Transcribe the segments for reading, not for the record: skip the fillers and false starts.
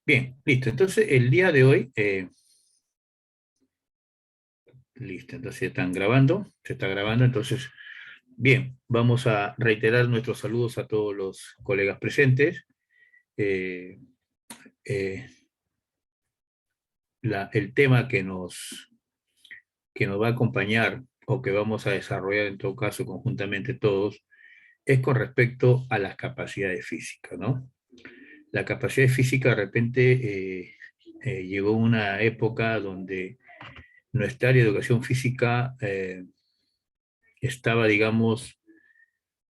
Bien, listo. Entonces, el día de hoy, listo, entonces ya están grabando, se está grabando, entonces, bien, vamos a reiterar nuestros saludos a todos los colegas presentes. Eh, eh, el tema que nos va a acompañar o que vamos a desarrollar en todo caso conjuntamente todos es con respecto a las capacidades físicas, ¿no? La capacidad física de repente llegó una época donde nuestra área de educación física estaba, digamos,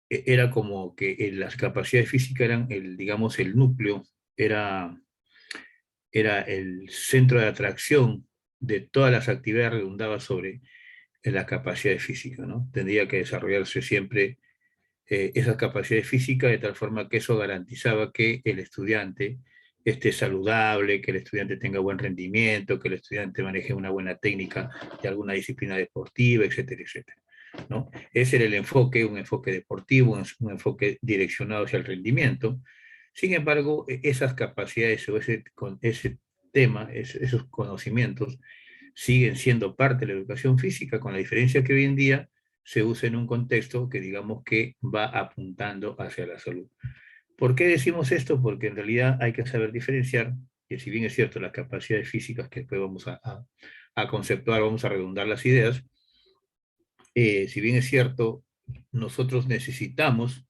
era como que las capacidades físicas eran el, digamos, el núcleo, era, era el centro de atracción de todas las actividades, redundaba sobre las capacidades físicas, ¿no? Tendría que desarrollarse siempre esas capacidades físicas de tal forma que eso garantizaba que el estudiante esté saludable, que el estudiante tenga buen rendimiento, que el estudiante maneje una buena técnica de alguna disciplina deportiva, etcétera, etcétera, ¿no? Ese era el enfoque, un enfoque deportivo, un enfoque direccionado hacia el rendimiento. Sin embargo, esas capacidades o ese tema, esos conocimientos, siguen siendo parte de la educación física, con la diferencia que hoy en día se usa en un contexto que digamos que va apuntando hacia la salud. ¿Por qué decimos esto? Porque en realidad hay que saber diferenciar, que si bien es cierto las capacidades físicas que después vamos a conceptuar, vamos a redundar las ideas, si bien es cierto, nosotros necesitamos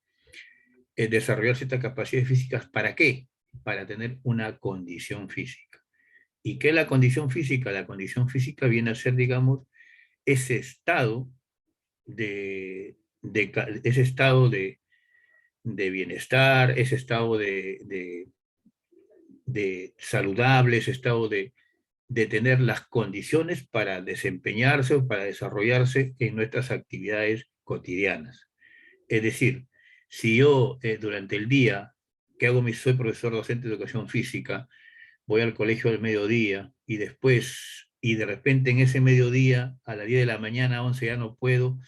desarrollar ciertas capacidades físicas. ¿Para qué? Para tener una condición física. ¿Y qué es la condición física? La condición física viene a ser, digamos, ese estado ese estado de bienestar, ese estado de saludable, ese estado de tener las condiciones para desempeñarse o para desarrollarse en nuestras actividades cotidianas. Es decir, si yo durante el día que hago soy profesor docente de educación física, voy al colegio al mediodía y después, y de repente en ese mediodía, a las 10 de la mañana, 11 ya no puedo,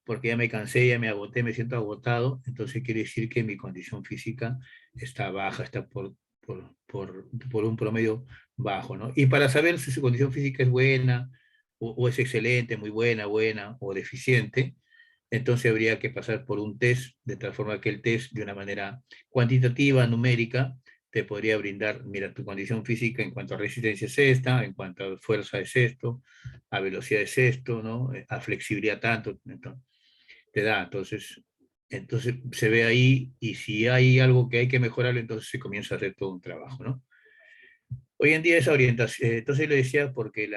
porque ya me cansé, ya me agoté, me siento agotado, entonces quiere decir que mi condición física está baja, está por un promedio bajo, ¿no? Y para saber si su condición física es buena o es excelente, muy buena, buena o deficiente, entonces habría que pasar por un test, de tal forma que el test, de una manera cuantitativa, numérica, te podría brindar, mira, tu condición física en cuanto a resistencia es esta, en cuanto a fuerza es esto, a velocidad es esto, ¿no? A flexibilidad tanto, entonces, te da, entonces se ve ahí y si hay algo que hay que mejorar, entonces se comienza a hacer todo un trabajo, ¿no? Hoy en día esa orientación, entonces lo decía porque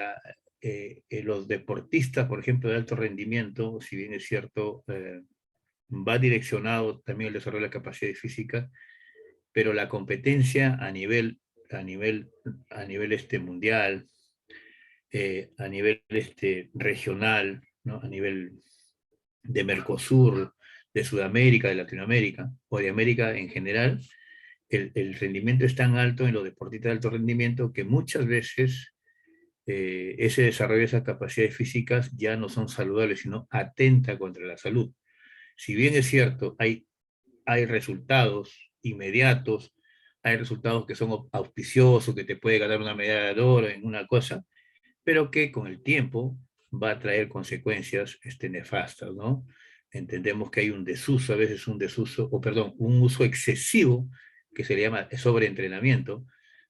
los deportistas, por ejemplo, de alto rendimiento, si bien es cierto, va direccionado también el desarrollo de la capacidad física, pero la competencia a nivel, a nivel mundial, a nivel regional, ¿no? A nivel de Mercosur, de Sudamérica, de Latinoamérica o de América en general, el rendimiento es tan alto en los deportistas de alto rendimiento que muchas veces ese desarrollo de esas capacidades físicas ya no son saludables, sino atenta contra la salud. Si bien es cierto, hay resultados inmediatos, hay resultados que son auspiciosos, que te puede ganar una medalla de oro en una cosa, pero que con el tiempo va a traer consecuencias nefastas, ¿no? Entendemos que hay un desuso, a veces un desuso, o perdón, un uso excesivo, que se le llama sobreentrenamiento,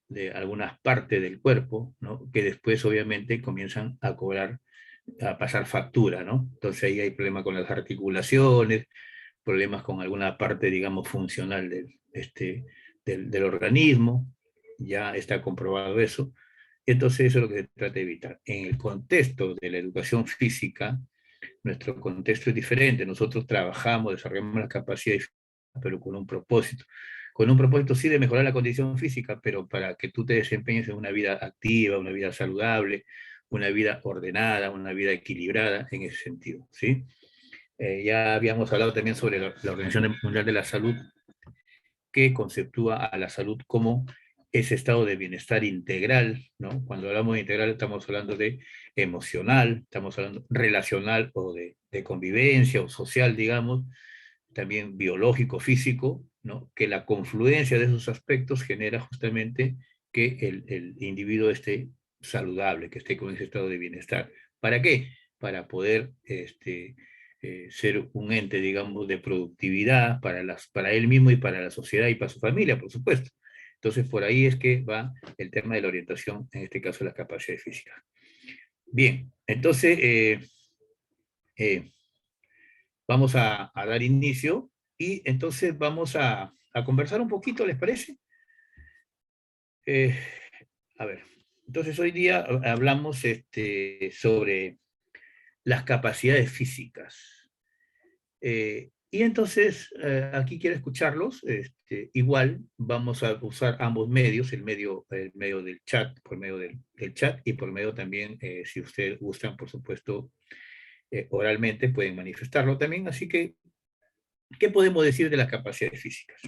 de algunas partes del cuerpo, ¿no? Que después obviamente comienzan a cobrar, a pasar factura, ¿no? Entonces ahí hay problemas con las articulaciones, problemas con alguna parte, digamos, funcional del organismo, ya está comprobado eso. Entonces eso es lo que se trata de evitar. En el contexto de la educación física, nuestro contexto es diferente. Nosotros trabajamos, desarrollamos las capacidades, pero con un propósito sí de mejorar la condición física, pero para que tú te desempeñes en una vida activa, una vida saludable, una vida ordenada, una vida equilibrada en ese sentido, ¿sí? Ya habíamos hablado también sobre la Organización Mundial de la Salud, que conceptúa a la salud como ese estado de bienestar integral, ¿no? Cuando hablamos de integral estamos hablando de emocional, estamos hablando relacional o de convivencia o social, digamos, también biológico, físico, ¿no? Que la confluencia de esos aspectos genera justamente que el individuo esté saludable, que esté con ese estado de bienestar. ¿Para qué? Para poder ser un ente, digamos, de productividad para él mismo y para la sociedad y para su familia, por supuesto. Entonces, por ahí es que va el tema de la orientación, en este caso, las capacidades físicas. Bien, entonces, eh, vamos a dar inicio y entonces vamos a conversar un poquito, ¿les parece? Eh, a ver, entonces hoy día hablamos sobre las capacidades físicas. Y entonces, aquí quiero escucharlos. Igual vamos a usar ambos medios, el medio del chat, por medio del chat y por medio también, si ustedes gustan, por supuesto, oralmente, pueden manifestarlo también. Así que, ¿qué podemos decir de las capacidades físicas?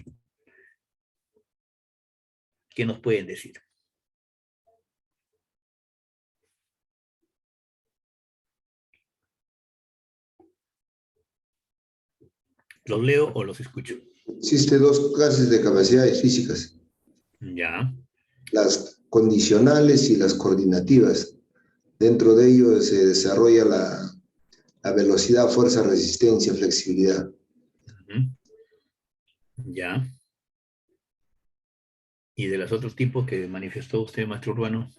¿Qué nos pueden decir? ¿Los leo o los escucho? Existe dos clases de capacidades físicas, Ya. las condicionales y las coordinativas. Dentro de ello se desarrolla la velocidad, fuerza, resistencia, flexibilidad. Ya. ¿Y de los otros tipos que manifestó usted, maestro Urbano?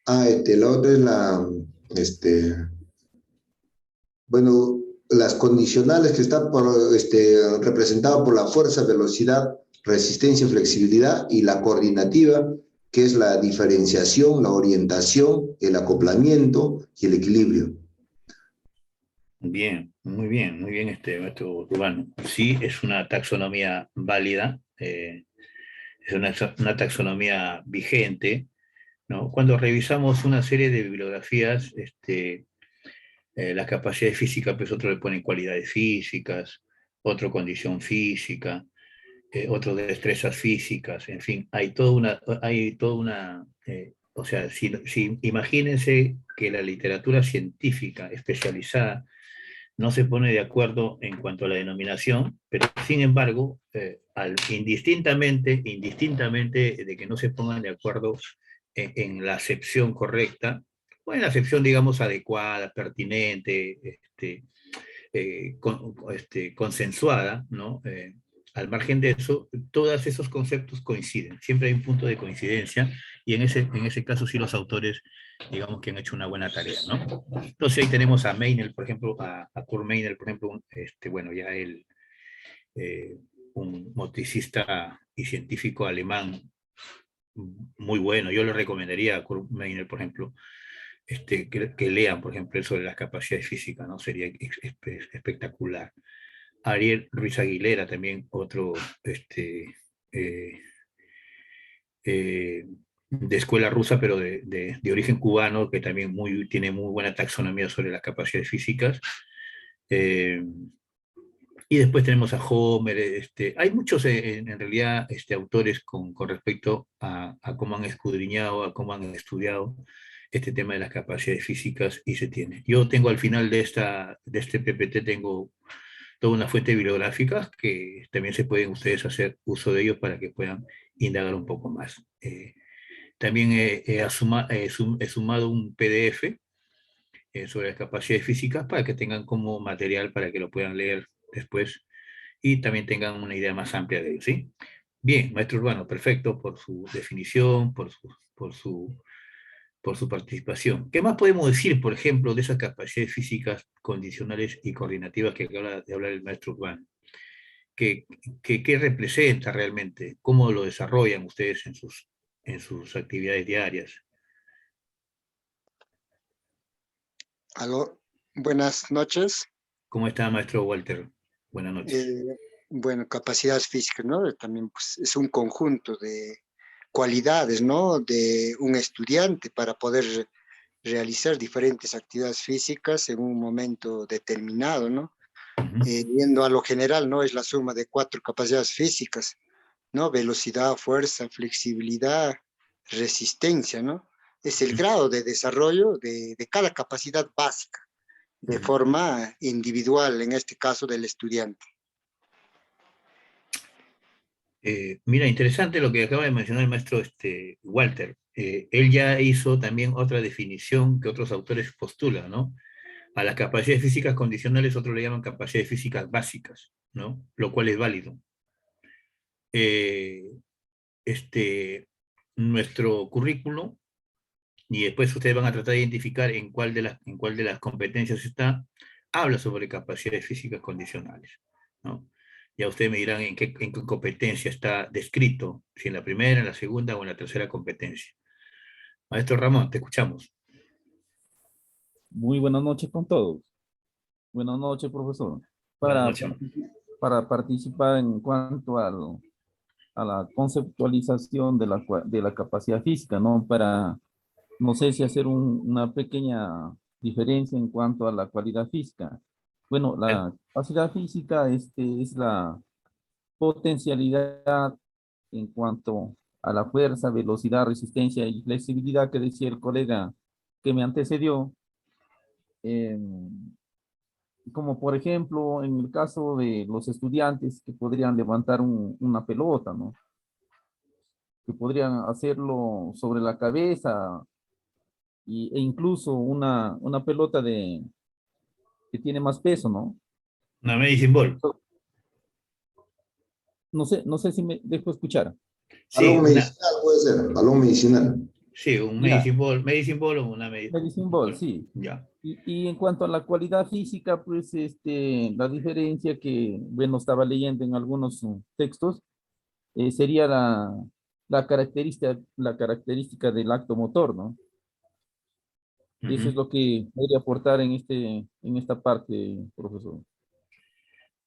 La otra es bueno, las condicionales que están representadas por la fuerza, velocidad, resistencia, flexibilidad, y la coordinativa, que es la diferenciación, la orientación, el acoplamiento y el equilibrio. Bien, muy bien, maestro Urbano. Sí, es una taxonomía válida, es una taxonomía vigente, ¿no? Cuando revisamos una serie de bibliografías, las capacidades físicas, pues otro le ponen cualidades físicas, otro condición física, otro destrezas físicas, en fin, hay toda una o sea, si imagínense que la literatura científica especializada no se pone de acuerdo en cuanto a la denominación, pero sin embargo, indistintamente de que no se pongan de acuerdo en la acepción correcta, o en la acepción, digamos, adecuada, pertinente, consensuada, ¿no? Al margen de eso, todos esos conceptos coinciden, siempre hay un punto de coincidencia, y en ese caso sí los autores, digamos que han hecho una buena tarea, ¿no? Entonces ahí tenemos a Meinel, por ejemplo, a Kurt Meinel, por ejemplo, bueno, ya él, eh, un motricista y científico alemán muy bueno, yo le recomendaría a Kurt Meinel, por ejemplo, que lean, por ejemplo, sobre las capacidades físicas, ¿no? Sería espectacular. Ariel Ruiz Aguilera, también otro eh, eh, de escuela rusa, pero de origen cubano, que también tiene muy buena taxonomía sobre las capacidades físicas. Eh, y después tenemos a Homer. Hay muchos, en realidad, autores con respecto a cómo han escudriñado, a cómo han estudiado este tema de las capacidades físicas, y se tiene. Yo tengo al final de este PPT, tengo toda una fuente bibliográfica que también se pueden ustedes hacer uso de ellos para que puedan indagar un poco más. También he sumado un PDF sobre las capacidades físicas para que tengan como material para que lo puedan leer después y también tengan una idea más amplia de ello, ¿sí? Bien, maestro Urbano, perfecto por su definición, por su participación. ¿Qué más podemos decir, por ejemplo, de esas capacidades físicas condicionales y coordinativas que acaba de hablar el maestro Urbano? ¿Qué representa realmente? ¿Cómo lo desarrollan ustedes en sus actividades diarias? Aló, buenas noches. ¿Cómo está, maestro Walter? Buenas noches. Eh, bueno, capacidades físicas, ¿no? También pues, es un conjunto de cualidades, ¿no? De un estudiante para poder realizar diferentes actividades físicas en un momento determinado, ¿no? Yendo a lo general, ¿no? Es la suma de 4 capacidades físicas, ¿no? Velocidad, fuerza, flexibilidad, resistencia, ¿no? Es el grado de desarrollo de cada capacidad básica de forma individual, en este caso del estudiante. Mira, interesante lo que acaba de mencionar el maestro Walter. Él ya hizo también otra definición que otros autores postulan, ¿no? A las capacidades físicas condicionales otros le llaman capacidades físicas básicas, ¿no? Lo cual es válido. Eh, Nuestro currículo, y después ustedes van a tratar de identificar en cuál de las competencias está, habla sobre capacidades físicas condicionales, ¿no? Ya ustedes me dirán en qué competencia está descrito, si en la primera, en la segunda o en la tercera competencia. Maestro Ramón, te escuchamos. Muy buenas noches con todos. Buenas noches, profesor. Buenas Para, noches. para participar en cuanto a la conceptualización de de la capacidad física, ¿no? Para, no sé si hacer una pequeña diferencia en cuanto a la cualidad física. Bueno, la capacidad física es la potencialidad en cuanto a la fuerza, velocidad, resistencia y flexibilidad que decía el colega que me antecedió. Como por ejemplo, en el caso de los estudiantes que podrían levantar una pelota, ¿no? Que podrían hacerlo sobre la cabeza e incluso una pelota que tiene más peso, ¿no? Una medicine ball. No sé si me dejo escuchar. Sí, Balón medicinal puede ser, balón medicinal. sí, un Ya, medicine ball o una medicine medicine ball, ball. sí. Ya. Y en cuanto a la cualidad física, pues la diferencia que, bueno, estaba leyendo en algunos textos, sería la característica del acto motor, ¿no? Eso es Ujú. lo que podría aportar en esta parte, profesor.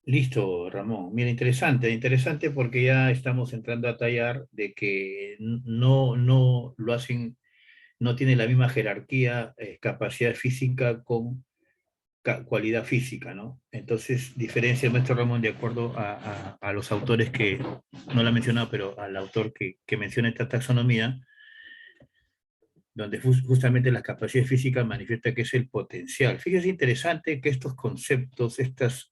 Listo, Ramón. Mira, interesante, interesante porque ya estamos entrando a tallar de que no lo hacen, no tiene la misma jerarquía, capacidad física con cualidad física, ¿no? Entonces, diferencia el maestro Ramón de acuerdo a los autores que, no lo ha mencionado, pero al autor que menciona esta taxonomía, donde justamente las capacidades físicas manifiesta que es el potencial. Fíjese interesante que estos conceptos, estas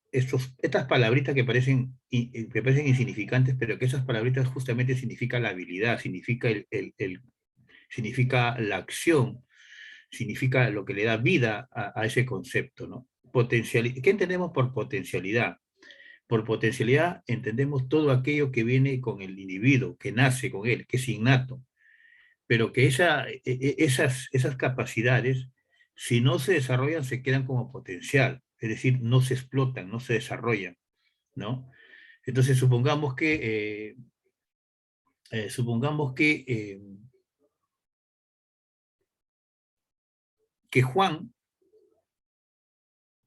palabritas que parecen insignificantes, pero que esas palabritas justamente significan la habilidad, significa, significa la acción, significa lo que le da vida a ese concepto, ¿no? ¿Qué entendemos por potencialidad? Por potencialidad entendemos todo aquello que viene con el individuo, que nace con él, que es innato, pero que esas capacidades, si no se desarrollan, se quedan como potencial, es decir, no se explotan, no se desarrollan, ¿no? Entonces, que Juan,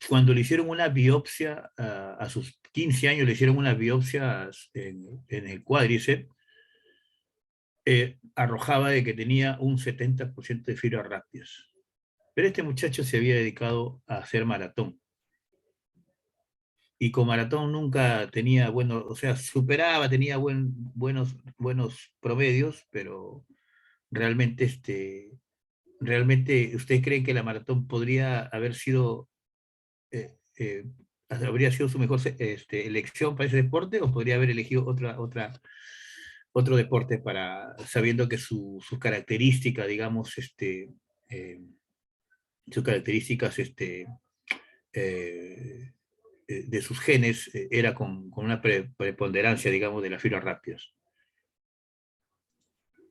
cuando le hicieron una biopsia, a sus 15 años le hicieron una biopsia en el cuádriceps, arrojaba de que tenía un 70% de fibras rápidas. Pero este muchacho se había dedicado a hacer maratón. Y con maratón nunca tenía, bueno, o sea, superaba, tenía buenos promedios, pero realmente, realmente, ¿ustedes creen que la maratón podría haber sido, habría sido su mejor elección para ese deporte o podría haber elegido otro deporte sabiendo que sus características, digamos, eh, sus características, eh, de sus genes era con una preponderancia, digamos, de las fibras rápidas.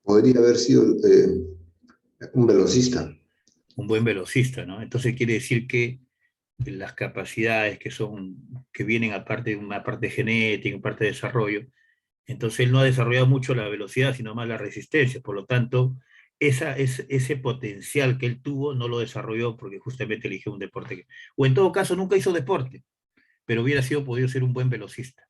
Podría haber sido un velocista. Un buen velocista, ¿no? Entonces quiere decir que las capacidades que vienen aparte de una parte genética, una parte de desarrollo, entonces él no ha desarrollado mucho la velocidad, sino más la resistencia. Por lo tanto, ese potencial que él tuvo no lo desarrolló porque justamente eligió un deporte. O en todo caso, nunca hizo deporte, pero hubiera podido ser un buen velocista.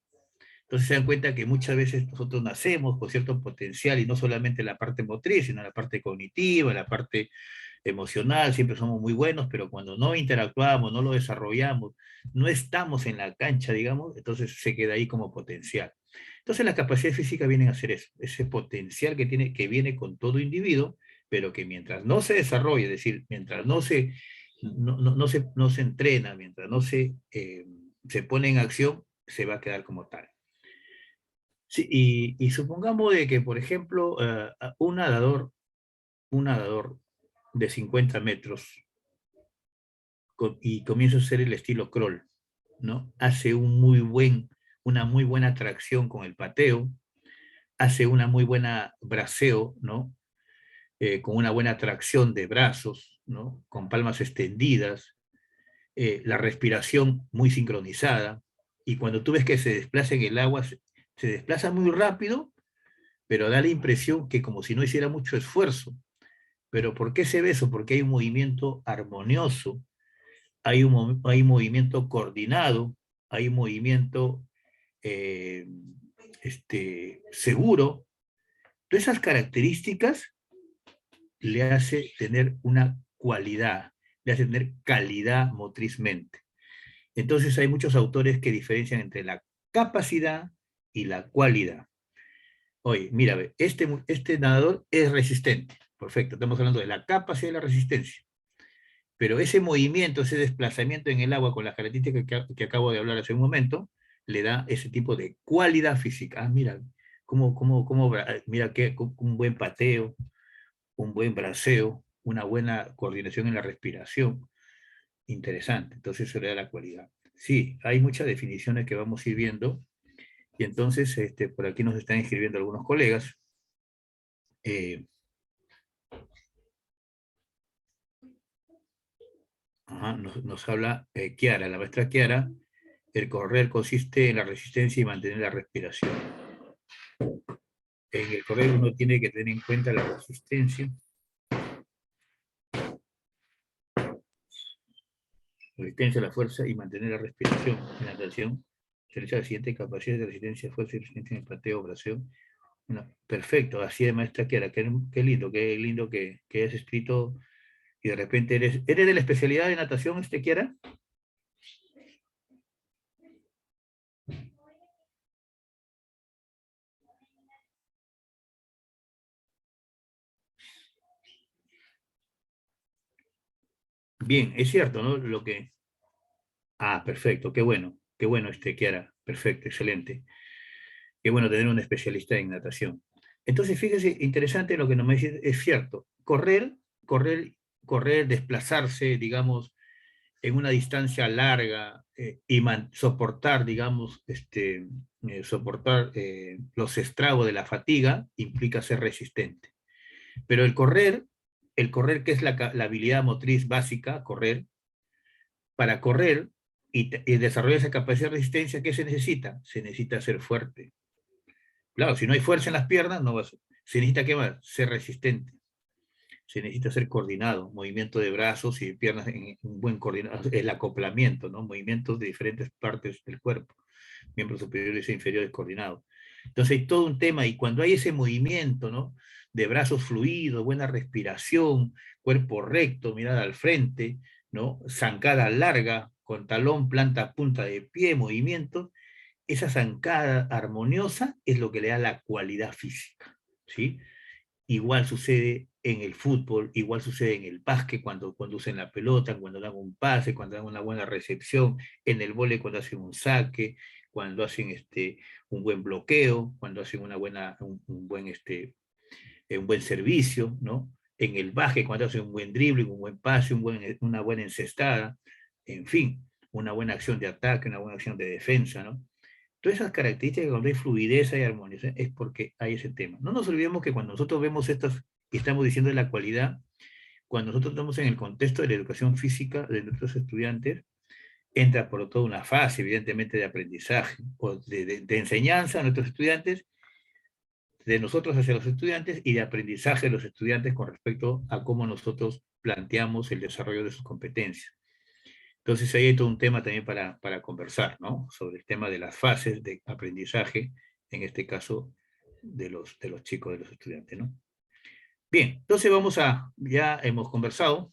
Entonces se dan cuenta que muchas veces nosotros nacemos con cierto potencial y no solamente la parte motriz, sino la parte cognitiva, la parte emocional, siempre somos muy buenos, pero cuando no interactuamos, no lo desarrollamos, no estamos en la cancha, digamos, entonces se queda ahí como potencial. Entonces las capacidades físicas vienen a ser eso, ese potencial que viene con todo individuo, pero que mientras no se desarrolla, es decir, mientras no se entrena, mientras no se pone en acción, se va a quedar como tal. Sí, y supongamos de que, por ejemplo, un nadador de 50 metros y comienza a hacer el estilo crawl, ¿no? Hace una muy buena tracción con el pateo, hace una muy buena braceo, ¿no? Con una buena tracción de brazos, ¿no? Con palmas extendidas, la respiración muy sincronizada, y cuando tú ves que se desplaza en el agua, se desplaza muy rápido, pero da la impresión que como si no hiciera mucho esfuerzo. ¿Pero por qué se ve eso? Porque hay un movimiento armonioso, hay un movimiento coordinado, hay un movimiento eh, seguro. Todas esas características le hace tener una cualidad, le hace tener calidad motrizmente. Entonces hay muchos autores que diferencian entre la capacidad y la cualidad. Oye, mira, este nadador es resistente. Perfecto, estamos hablando de la capacidad y la resistencia. Pero ese movimiento, ese desplazamiento en el agua con las características que acabo de hablar hace un momento, le da ese tipo de cualidad física. Ah, mira, mira un buen pateo, un buen braceo, una buena coordinación en la respiración. Interesante, entonces eso le da la cualidad. Sí, hay muchas definiciones que vamos a ir viendo, y entonces por aquí nos están escribiendo algunos colegas. Nos habla Kiara, la maestra Kiara: el correr consiste en la resistencia y mantener la respiración. En el correr uno tiene que tener en cuenta la resistencia, la fuerza y mantener la respiración. En la natación se realiza la siguiente capacidad de resistencia, fuerza y resistencia en el pateo, braceo. Bueno, perfecto, así de maestra Kiara, qué lindo que hayas escrito, y de repente eres de la especialidad de natación, Kiara. Bien, es cierto, ¿no? Perfecto, qué bueno, Kiara, perfecto, excelente. Qué bueno tener un especialista en natación. Entonces, fíjese, interesante lo que nos dice, es cierto, correr, desplazarse, digamos, en una distancia larga, y soportar, digamos, soportar los estragos de la fatiga, implica ser resistente. Pero el correr, que es la habilidad motriz básica, para correr y desarrollar esa capacidad de resistencia, ¿qué se necesita? Se necesita ser fuerte. Claro, si no hay fuerza en las piernas, no va a ser. Se necesita, ¿qué más? Ser resistente. Se necesita ser coordinado, movimiento de brazos y de piernas en un buen coordinado, el acoplamiento, ¿no? Movimientos de diferentes partes del cuerpo, miembros superiores e inferiores coordinados. Entonces hay todo un tema, y cuando hay ese movimiento, ¿no? De brazos fluidos, buena respiración, cuerpo recto, mirada al frente, ¿no? Zancada larga, con talón, planta, punta de pie, movimiento, esa zancada armoniosa es lo que le da la cualidad física, ¿sí? Igual sucede en el fútbol, igual sucede en el básquet, cuando conducen la pelota, cuando dan un pase, cuando dan una buena recepción, en el vóley cuando hacen un saque, cuando hacen un buen bloqueo, cuando hacen un buen servicio, ¿no? En el básquet cuando hacen un buen dribbling, un buen pase, una buena encestada, en fin, una buena acción de ataque, una buena acción de defensa, ¿no? Todas esas características, cuando hay fluidez y armonización, es porque hay ese tema. No nos olvidemos que cuando nosotros vemos estas, y estamos diciendo de la cualidad, cuando nosotros estamos en el contexto de la educación física de nuestros estudiantes, entra por toda una fase, evidentemente, de aprendizaje, o de enseñanza a nuestros estudiantes, de nosotros hacia los estudiantes, y de aprendizaje de los estudiantes con respecto a cómo nosotros planteamos el desarrollo de sus competencias. Entonces ahí hay todo un tema también para conversar, ¿no? Sobre el tema de las fases de aprendizaje, en este caso de los chicos, de los estudiantes, ¿no? Bien, entonces ya hemos conversado.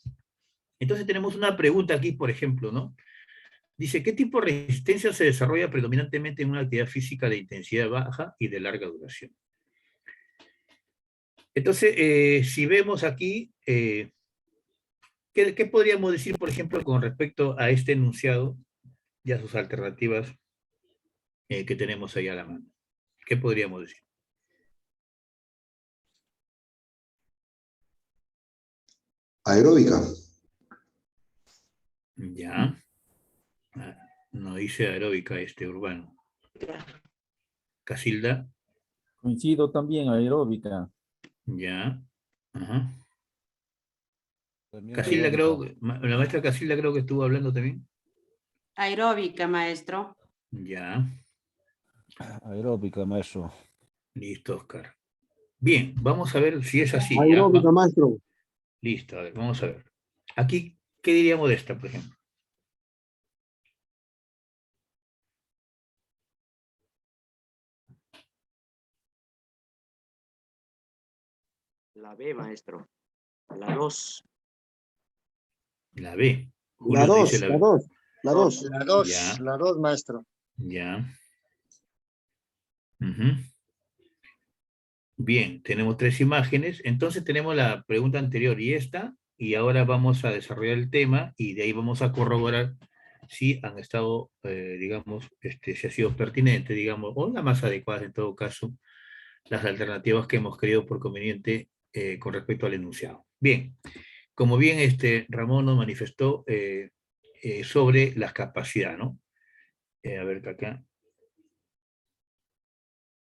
Entonces tenemos una pregunta aquí, por ejemplo, ¿no? Dice, ¿qué tipo de resistencia se desarrolla predominantemente en una actividad física de intensidad baja y de larga duración? Entonces, si vemos aquí, ¿qué podríamos decir, por ejemplo, con respecto a este enunciado y a sus alternativas que tenemos ahí a la mano? ¿Qué podríamos decir? Aeróbica. Ya. No dice aeróbica Urbano. Casilda. Coincido también, aeróbica. Ya. Ajá. También Casilda aeróbica. la maestra Casilda creo que estuvo hablando también. Aeróbica, maestro. Ya. Aeróbica, maestro. Listo, Oscar. Bien, vamos a ver si es así. ¿Ya? Aeróbica, maestro. Listo, a ver, vamos a ver. Aquí, ¿qué diríamos de esta, por ejemplo? La B, maestro. La 2. La B. La Julio nos 2, dice la la B. 2, la 2. Ya. La 2, maestro. Ya. Ujú. Bien, tenemos 3 imágenes. Entonces tenemos la pregunta anterior y esta, y ahora vamos a desarrollar el tema y de ahí vamos a corroborar si han estado, digamos, si ha sido pertinente, digamos, o la más adecuada en todo caso, las alternativas que hemos creído por conveniente con respecto al enunciado. Bien, como bien Ramón nos manifestó sobre las capacidades, ¿no? A ver acá.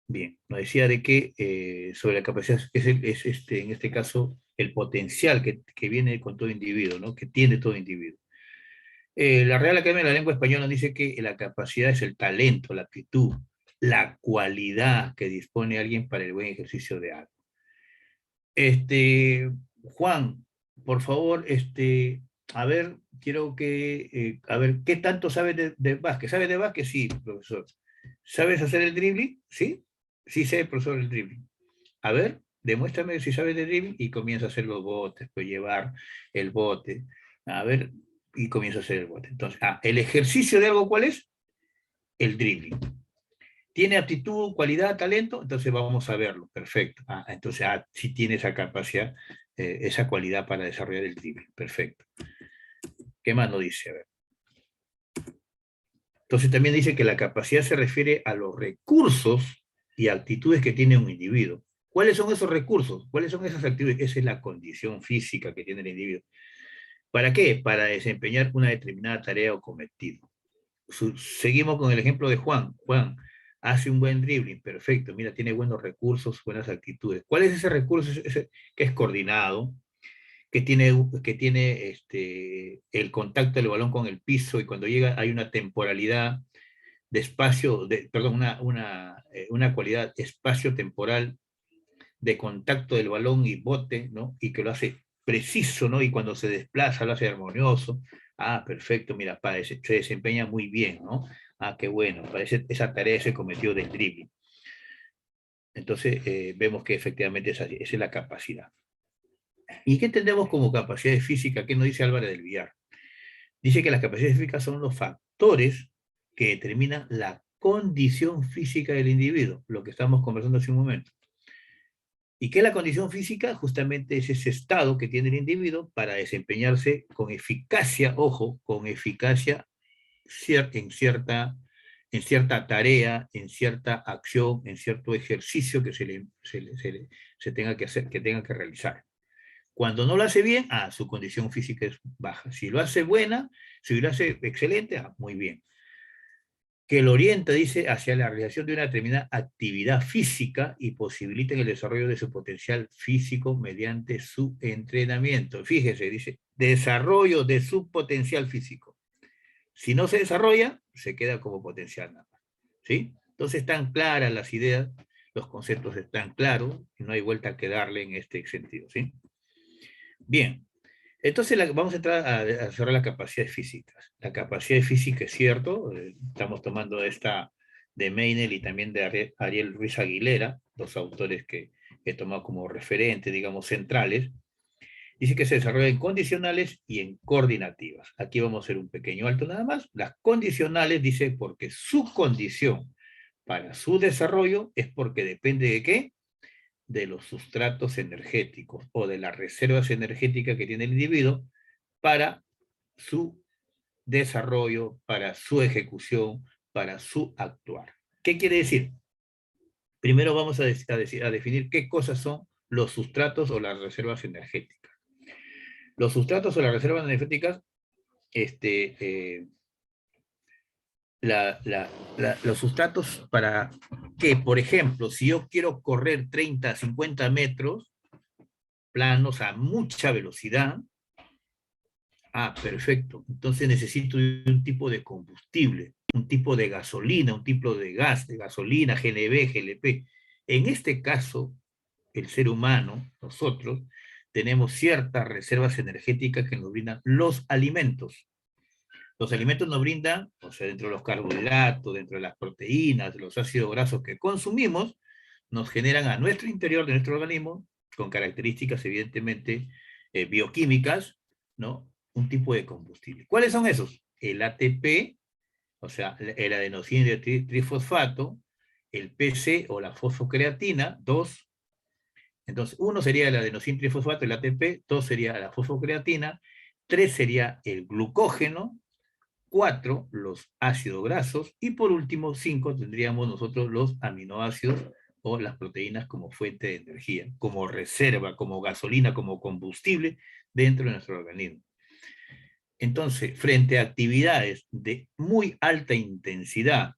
Bien, nos decía de que sobre la capacidad en este caso el potencial que viene con todo individuo, ¿no? Que tiene todo individuo. La Real Academia de la Lengua Española dice que la capacidad es el talento, la aptitud, la cualidad que dispone alguien para el buen ejercicio de algo. Juan, por favor, a ver, quiero que, a ver, ¿qué tanto sabes de básquet? ¿Sabes de básquet? Sí, profesor. ¿Sabes hacer el dribbling? Sí, sí sé, profesor, el dribbling. A ver, demuéstrame si sabes de dribbling y comienza a hacer los botes, pues llevar el bote. A ver, y comienza a hacer el bote. Entonces, el ejercicio de algo, ¿cuál es? El dribbling. ¿Tiene aptitud, cualidad, talento? Entonces vamos a verlo, perfecto. Entonces, sí tiene esa capacidad, esa cualidad para desarrollar el dribbling, perfecto. ¿Qué más nos dice? A ver. Entonces también dice que la capacidad se refiere a los recursos y actitudes que tiene un individuo. ¿Cuáles son esos recursos? ¿Cuáles son esas actitudes? Esa es la condición física que tiene el individuo. ¿Para qué? Para desempeñar una determinada tarea o cometido. Seguimos con el ejemplo de Juan. Juan hace un buen dribbling, perfecto, mira, tiene buenos recursos, buenas actitudes. ¿Cuál es ese recurso? Ese que es coordinado, que tiene el contacto del balón con el piso y cuando llega hay una temporalidad de espacio, perdón, una cualidad espacio-temporal de contacto del balón y bote, ¿no? Y que lo hace preciso, ¿no? Y cuando se desplaza lo hace armonioso. Perfecto, mira, se desempeña muy bien, ¿no? Qué bueno, parece esa tarea se cometió del dribbling. Entonces, vemos que efectivamente esa es la capacidad. ¿Y qué entendemos como capacidad física? ¿Qué nos dice Álvarez del Villar? Dice que las capacidades físicas son los factores que determinan la condición física del individuo, lo que estamos conversando hace un momento. ¿Y qué es la condición física? Justamente es ese estado que tiene el individuo para desempeñarse con eficacia, ojo, con eficacia en cierta tarea, en cierta acción, en cierto ejercicio que se tenga que hacer, que tenga que realizar. Cuando no lo hace bien, su condición física es baja. Si lo hace buena, si lo hace excelente, muy bien. Que lo orienta, dice, hacia la realización de una determinada actividad física y posibilita el desarrollo de su potencial físico mediante su entrenamiento. Fíjese, dice, desarrollo de su potencial físico. Si no se desarrolla, se queda como potencial nada más. ¿Sí? Entonces están claras las ideas, los conceptos están claros, y no hay vuelta que darle en este sentido. ¿Sí? Bien. Entonces vamos a entrar a cerrar las capacidades físicas. La capacidad física es cierto, estamos tomando esta de Meinel y también de Ariel Ruiz Aguilera, dos autores que he tomado como referente, digamos, centrales. Dice que se desarrolla en condicionales y en coordinativas. Aquí vamos a hacer un pequeño alto nada más. Las condicionales, dice, porque su condición para su desarrollo es porque depende de ¿qué? De los sustratos energéticos o de las reservas energéticas que tiene el individuo para su desarrollo, para su ejecución, para su actuar. ¿Qué quiere decir? Primero vamos a definir qué cosas son los sustratos o las reservas energéticas. Los sustratos o las reservas energéticas, los sustratos para que, por ejemplo, si yo quiero correr 30, 50 metros planos a mucha velocidad, perfecto, entonces necesito un tipo de combustible, un tipo de gasolina, un tipo de gas, de gasolina, GNB, GLP. En este caso, el ser humano, nosotros, tenemos ciertas reservas energéticas que nos brindan los alimentos. Los alimentos nos brindan, o sea, dentro de los carbohidratos, dentro de las proteínas, de los ácidos grasos que consumimos, nos generan a nuestro interior de nuestro organismo, con características evidentemente bioquímicas, ¿no? Un tipo de combustible. ¿Cuáles son esos? El ATP, o sea, el adenosín trifosfato, el PC o la fosfocreatina, 2. Entonces, 1 sería el adenosín trifosfato, el ATP, 2 sería la fosfocreatina, 3 sería el glucógeno, 4 los ácidos grasos, y por último 5 tendríamos nosotros los aminoácidos o las proteínas como fuente de energía, como reserva, como gasolina, como combustible dentro de nuestro organismo. Entonces, frente a actividades de muy alta intensidad,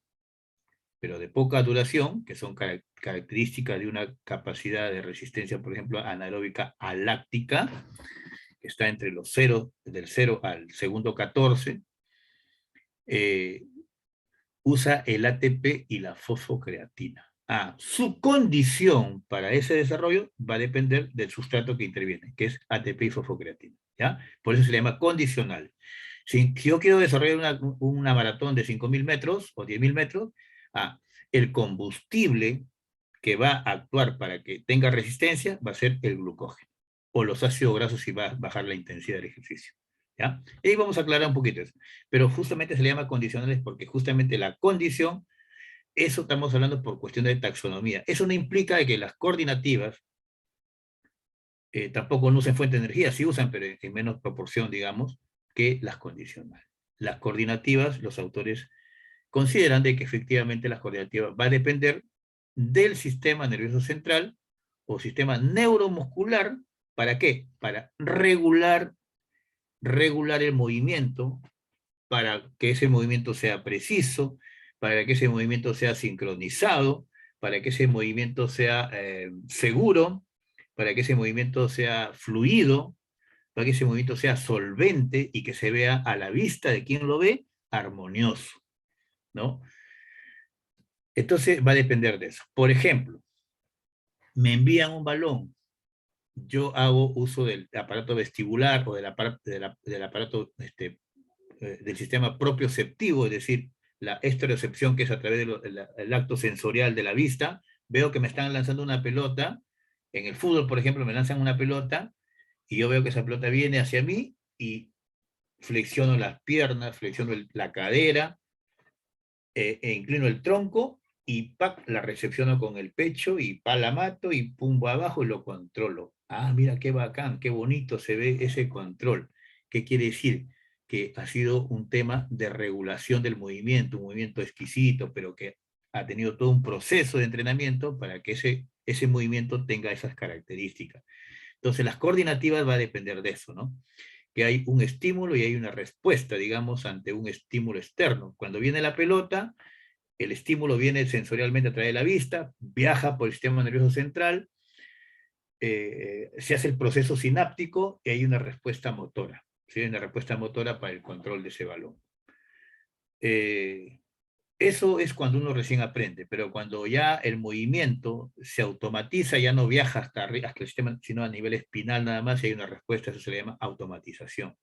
pero de poca duración, que son características de una capacidad de resistencia, por ejemplo, anaeróbica aláctica, que está entre los 0, del 0 al segundo 14, usa el ATP y la fosfocreatina. Su condición para ese desarrollo va a depender del sustrato que interviene, que es ATP y fosfocreatina, ¿ya? Por eso se le llama condicional. Si yo quiero desarrollar una maratón de 5.000 metros o 10.000 metros, el combustible que va a actuar para que tenga resistencia va a ser el glucógeno, o los ácidos grasos si va a bajar la intensidad del ejercicio. ¿Ya? Y ahí vamos a aclarar un poquito eso. Pero justamente se le llama condicionales porque justamente la condición, eso estamos hablando por cuestión de taxonomía. Eso no implica que las coordinativas tampoco no usen fuente de energía, sí usan, pero en menos proporción, digamos, que las condicionales. Las coordinativas, los autores consideran de que efectivamente las coordinativas va a depender del sistema nervioso central o sistema neuromuscular. ¿Para qué? Para regular el movimiento, para que ese movimiento sea preciso, para que ese movimiento sea sincronizado, para que ese movimiento sea seguro, para que ese movimiento sea fluido, para que ese movimiento sea solvente y que se vea a la vista de quien lo ve armonioso, ¿no? Entonces va a depender de eso. Por ejemplo, me envían un balón, yo hago uso del aparato vestibular o del aparato del sistema propioceptivo, es decir, la estereocepción, que es a través del acto sensorial de la vista. Veo que me están lanzando una pelota, en el fútbol, por ejemplo, me lanzan una pelota, y yo veo que esa pelota viene hacia mí, y flexiono las piernas, flexiono la cadera, e inclino el tronco, y ¡pac!, la recepciono con el pecho, y la mato, y pum, abajo, y lo controlo. Mira qué bacán, qué bonito se ve ese control. ¿Qué quiere decir? Que ha sido un tema de regulación del movimiento, un movimiento exquisito, pero que ha tenido todo un proceso de entrenamiento para que ese movimiento tenga esas características. Entonces, las coordinativas va a depender de eso, ¿no? Que hay un estímulo y hay una respuesta, digamos, ante un estímulo externo. Cuando viene la pelota, el estímulo viene sensorialmente a través de la vista, viaja por el sistema nervioso central, se hace el proceso sináptico y hay una respuesta motora. ¿Sí? Una respuesta motora para el control de ese balón. Eso es cuando uno recién aprende, pero cuando ya el movimiento se automatiza, ya no viaja hasta arriba, hasta el sistema, sino a nivel espinal nada más, y hay una respuesta, eso se le llama automatización.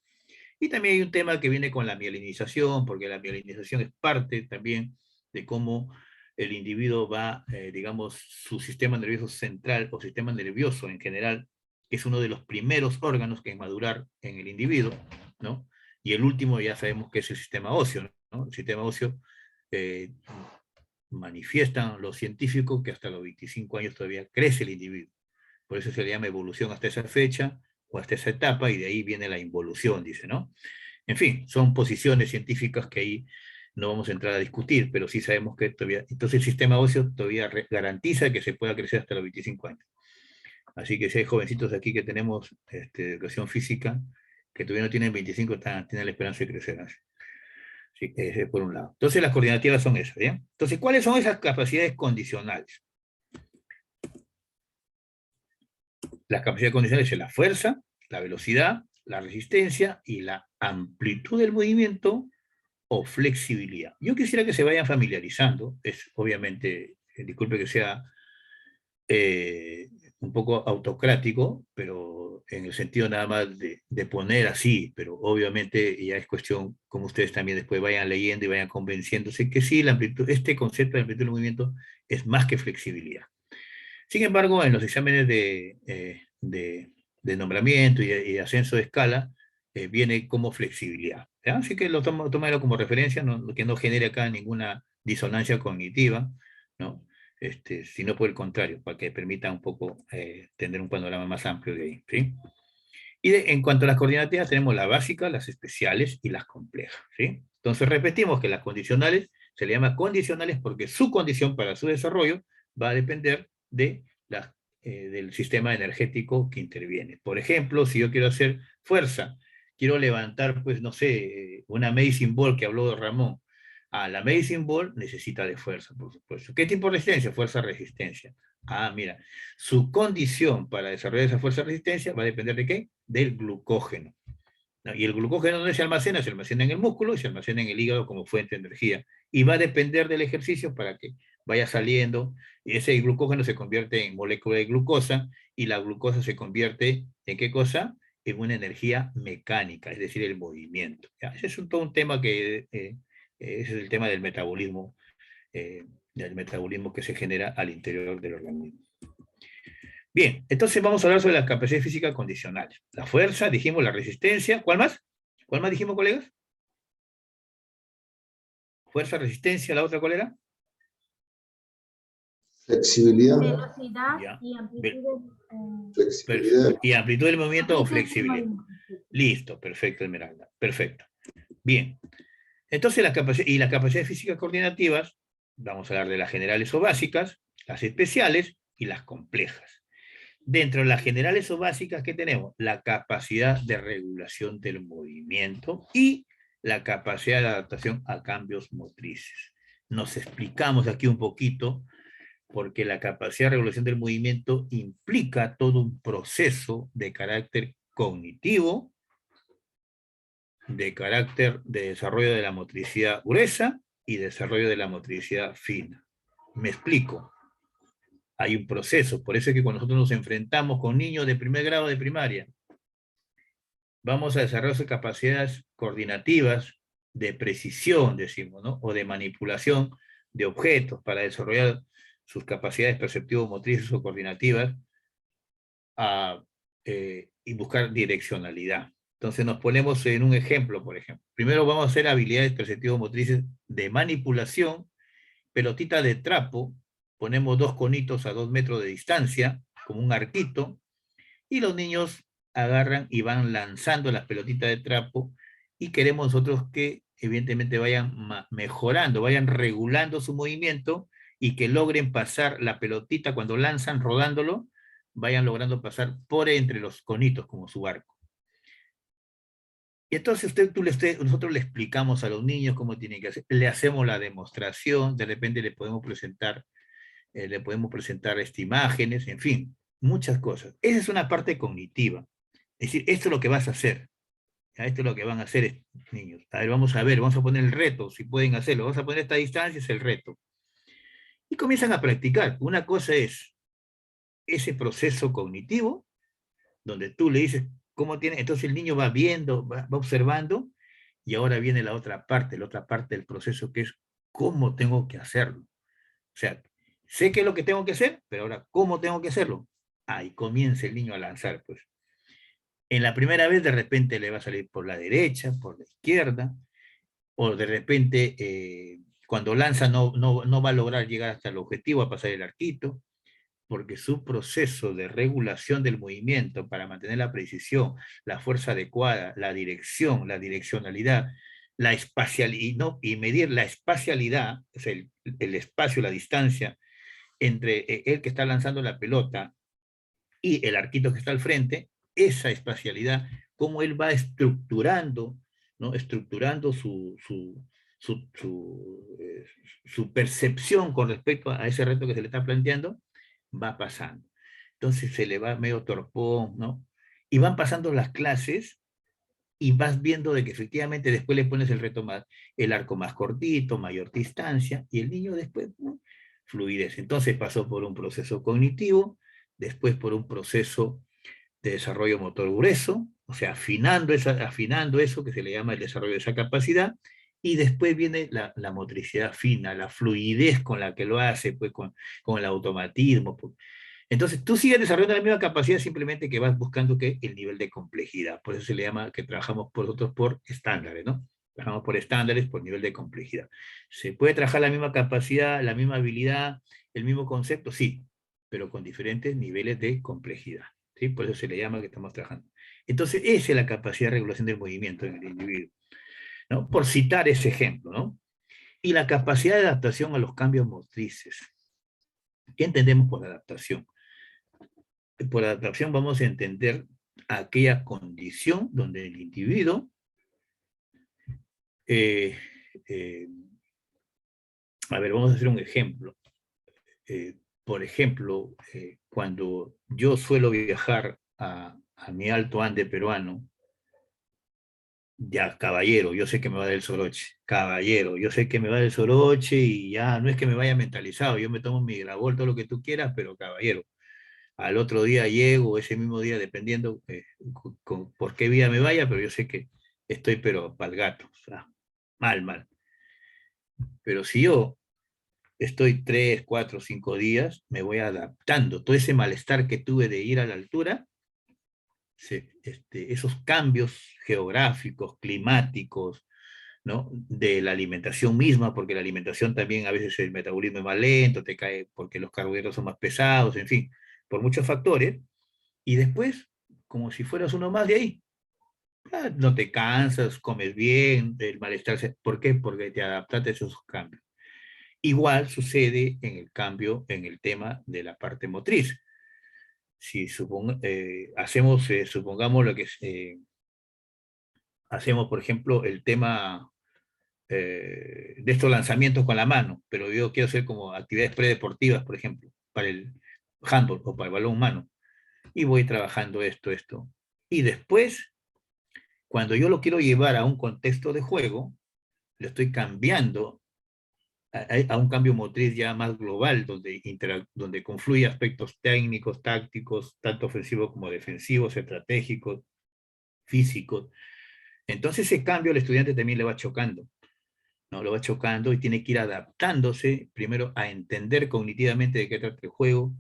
Y también hay un tema que viene con la mielinización, porque la mielinización es parte también de cómo el individuo va, digamos, su sistema nervioso central o sistema nervioso en general, que es uno de los primeros órganos que en madurar en el individuo, ¿no? Y el último ya sabemos que es el sistema óseo, ¿no? El sistema óseo manifiestan los científicos que hasta los 25 años todavía crece el individuo. Por eso se le llama evolución hasta esa fecha, o hasta esa etapa, y de ahí viene la involución, dice, ¿no? En fin, son posiciones científicas que ahí no vamos a entrar a discutir, pero sí sabemos que todavía, entonces el sistema óseo todavía garantiza que se pueda crecer hasta los 25 años. Así que si hay jovencitos aquí que tenemos educación física, que todavía no tienen 25, tienen la esperanza de crecer. ¿No? Sí, ese por un lado. Entonces las coordinativas son esas, ¿bien? Entonces, ¿cuáles son esas capacidades condicionales? Las capacidades condicionales son la fuerza, la velocidad, la resistencia y la amplitud del movimiento o flexibilidad. Yo quisiera que se vayan familiarizando, es obviamente, disculpe que sea un poco autocrático, pero en el sentido nada más de poner así, pero obviamente ya es cuestión, como ustedes también después vayan leyendo y vayan convenciéndose que sí, la amplitud, este concepto de amplitud del movimiento es más que flexibilidad. Sin embargo, en los exámenes de nombramiento y ascenso de escala, viene como flexibilidad. ¿Ya? Así que tómalo como referencia, que no genere acá ninguna disonancia cognitiva, ¿no? Sino por el contrario, para que permita un poco tener un panorama más amplio de ahí. ¿Sí? Y en cuanto a las coordinativas, tenemos las básicas, las especiales y las complejas. ¿Sí? Entonces repetimos que las condicionales se le llama condicionales porque su condición para su desarrollo va a depender del sistema energético que interviene. Por ejemplo, si yo quiero hacer fuerza, quiero levantar, pues no sé, una medicine ball que habló de Ramón. La medicine ball necesita de fuerza, por supuesto. ¿Qué tipo de resistencia? Fuerza-resistencia. Mira, su condición para desarrollar esa fuerza-resistencia va a depender de ¿qué? Del glucógeno. ¿No? Y el glucógeno ¿dónde se almacena en el músculo y se almacena en el hígado como fuente de energía. Y va a depender del ejercicio para que vaya saliendo. Y ese glucógeno se convierte en molécula de glucosa y la glucosa se convierte ¿en qué cosa? En una energía mecánica, es decir, el movimiento. ¿Ya? Ese es todo un tema que ese es el tema del metabolismo que se genera al interior del organismo. Bien, entonces vamos a hablar sobre las capacidades físicas condicionales. La fuerza, dijimos, la resistencia. ¿Cuál más? ¿Cuál más dijimos, colegas? Fuerza, resistencia, ¿la otra cuál era? Flexibilidad. Velocidad Ya. y amplitud. Flexibilidad. Y amplitud del movimiento o flexibilidad. Listo, perfecto, Esmeralda. Perfecto. Bien. Entonces, las capacidades físicas coordinativas, vamos a hablar de las generales o básicas, las especiales y las complejas. Dentro de las generales o básicas que tenemos, la capacidad de regulación del movimiento y la capacidad de adaptación a cambios motrices. Nos explicamos aquí un poquito porque la capacidad de regulación del movimiento implica todo un proceso de carácter cognitivo, de carácter de desarrollo de la motricidad gruesa y desarrollo de la motricidad fina. Me explico. Hay un proceso, por eso es que cuando nosotros nos enfrentamos con niños de primer grado de primaria, vamos a desarrollar sus capacidades coordinativas de precisión, decimos, ¿no? O de manipulación de objetos para desarrollar sus capacidades perceptivo-motrices o coordinativas y buscar direccionalidad. Entonces nos ponemos en un ejemplo, por ejemplo. Primero vamos a hacer habilidades perceptivo-motrices de manipulación, pelotita de trapo, ponemos 2 conitos a 2 metros de distancia, como un arquito, y los niños agarran y van lanzando las pelotitas de trapo, y queremos nosotros que evidentemente vayan mejorando, vayan regulando su movimiento, y que logren pasar la pelotita cuando lanzan, rodándolo, vayan logrando pasar por entre los conitos, como su arco. Y entonces nosotros le explicamos a los niños cómo tienen que hacer, le hacemos la demostración, de repente le podemos presentar imágenes, en fin, muchas cosas. Esa es una parte cognitiva. Es decir, esto es lo que vas a hacer. ¿Ya? Esto es lo que van a hacer estos niños. A ver, vamos a poner el reto, si pueden hacerlo. Vamos a poner esta distancia, es el reto. Y comienzan a practicar. Una cosa es ese proceso cognitivo, donde tú le dices cómo tiene, entonces el niño va viendo, va observando, y ahora viene la otra parte del proceso, que es cómo tengo que hacerlo. O sea, sé qué es lo que tengo que hacer, pero ahora, ¿cómo tengo que hacerlo? Ahí comienza el niño a lanzar, pues. En la primera vez, de repente, le va a salir por la derecha, por la izquierda, o de repente, cuando lanza no va a lograr llegar hasta el objetivo, a pasar el arquito, porque su proceso de regulación del movimiento para mantener la precisión, la fuerza adecuada, la dirección, la direccionalidad, la espacialidad, ¿no? Y medir la espacialidad, o sea, el espacio, la distancia entre el que está lanzando la pelota y el arquito que está al frente, esa espacialidad, cómo él va estructurando, ¿no? Estructurando su percepción con respecto a ese reto que se le está planteando, va pasando. Entonces se le va medio torpón, ¿no? Y van pasando las clases y vas viendo de que efectivamente después le pones el reto más, el arco más cortito, mayor distancia, y el niño después, ¿no? Fluidez. Entonces pasó por un proceso cognitivo, después por un proceso de desarrollo motor grueso, o sea, afinando eso que se le llama el desarrollo de esa capacidad, y después viene la motricidad fina, la fluidez con la que lo hace, pues con el automatismo. Pues. Entonces, tú sigues desarrollando la misma capacidad, simplemente que vas buscando que el nivel de complejidad. Por eso se le llama que trabajamos nosotros por estándares, ¿no? Trabajamos por estándares, por nivel de complejidad. ¿Se puede trabajar la misma capacidad, la misma habilidad, el mismo concepto? Sí, pero con diferentes niveles de complejidad. ¿Sí? Por eso se le llama que estamos trabajando. Entonces, esa es la capacidad de regulación del movimiento en el individuo, ¿no? Por citar ese ejemplo, ¿no? Y la capacidad de adaptación a los cambios motrices. ¿Qué entendemos por adaptación? Por adaptación vamos a entender aquella condición donde el individuo a ver, vamos a hacer un ejemplo. Por ejemplo, cuando yo suelo viajar a mi Alto Ande peruano, ya, caballero, yo sé que me va del Soroche, caballero, yo sé que me va del Soroche y ya no es que me vaya mentalizado, yo me tomo mi grabol, todo lo que tú quieras, pero caballero, al otro día llego, ese mismo día, dependiendo por qué vía me vaya, pero yo sé que estoy pero pa'l gato, o sea, mal. Pero si yo estoy 3, 4, 5 días, me voy adaptando. Todo ese malestar que tuve de ir a la altura, esos cambios geográficos, climáticos, ¿no? De la alimentación misma, porque la alimentación también a veces el metabolismo es más lento, te cae porque los carbohidratos son más pesados, en fin, por muchos factores, y después, como si fueras uno más de ahí, no te cansas, comes bien, el malestar, ¿por qué? Porque te adaptaste a esos cambios. Igual sucede en el cambio en el tema de la parte motriz. Si supongamos lo que hacemos, por ejemplo, el tema de estos lanzamientos con la mano, pero yo quiero hacer como actividades predeportivas, por ejemplo, para el handball o para el balón humano, y voy trabajando esto. Y después, cuando yo lo quiero llevar a un contexto de juego, lo estoy cambiando a un cambio motriz ya más global, donde confluye aspectos técnicos, tácticos, tanto ofensivos como defensivos, estratégicos, físicos. Entonces ese cambio al estudiante también le va chocando, ¿no? Lo va chocando y tiene que ir adaptándose primero a entender cognitivamente de qué trata el juego,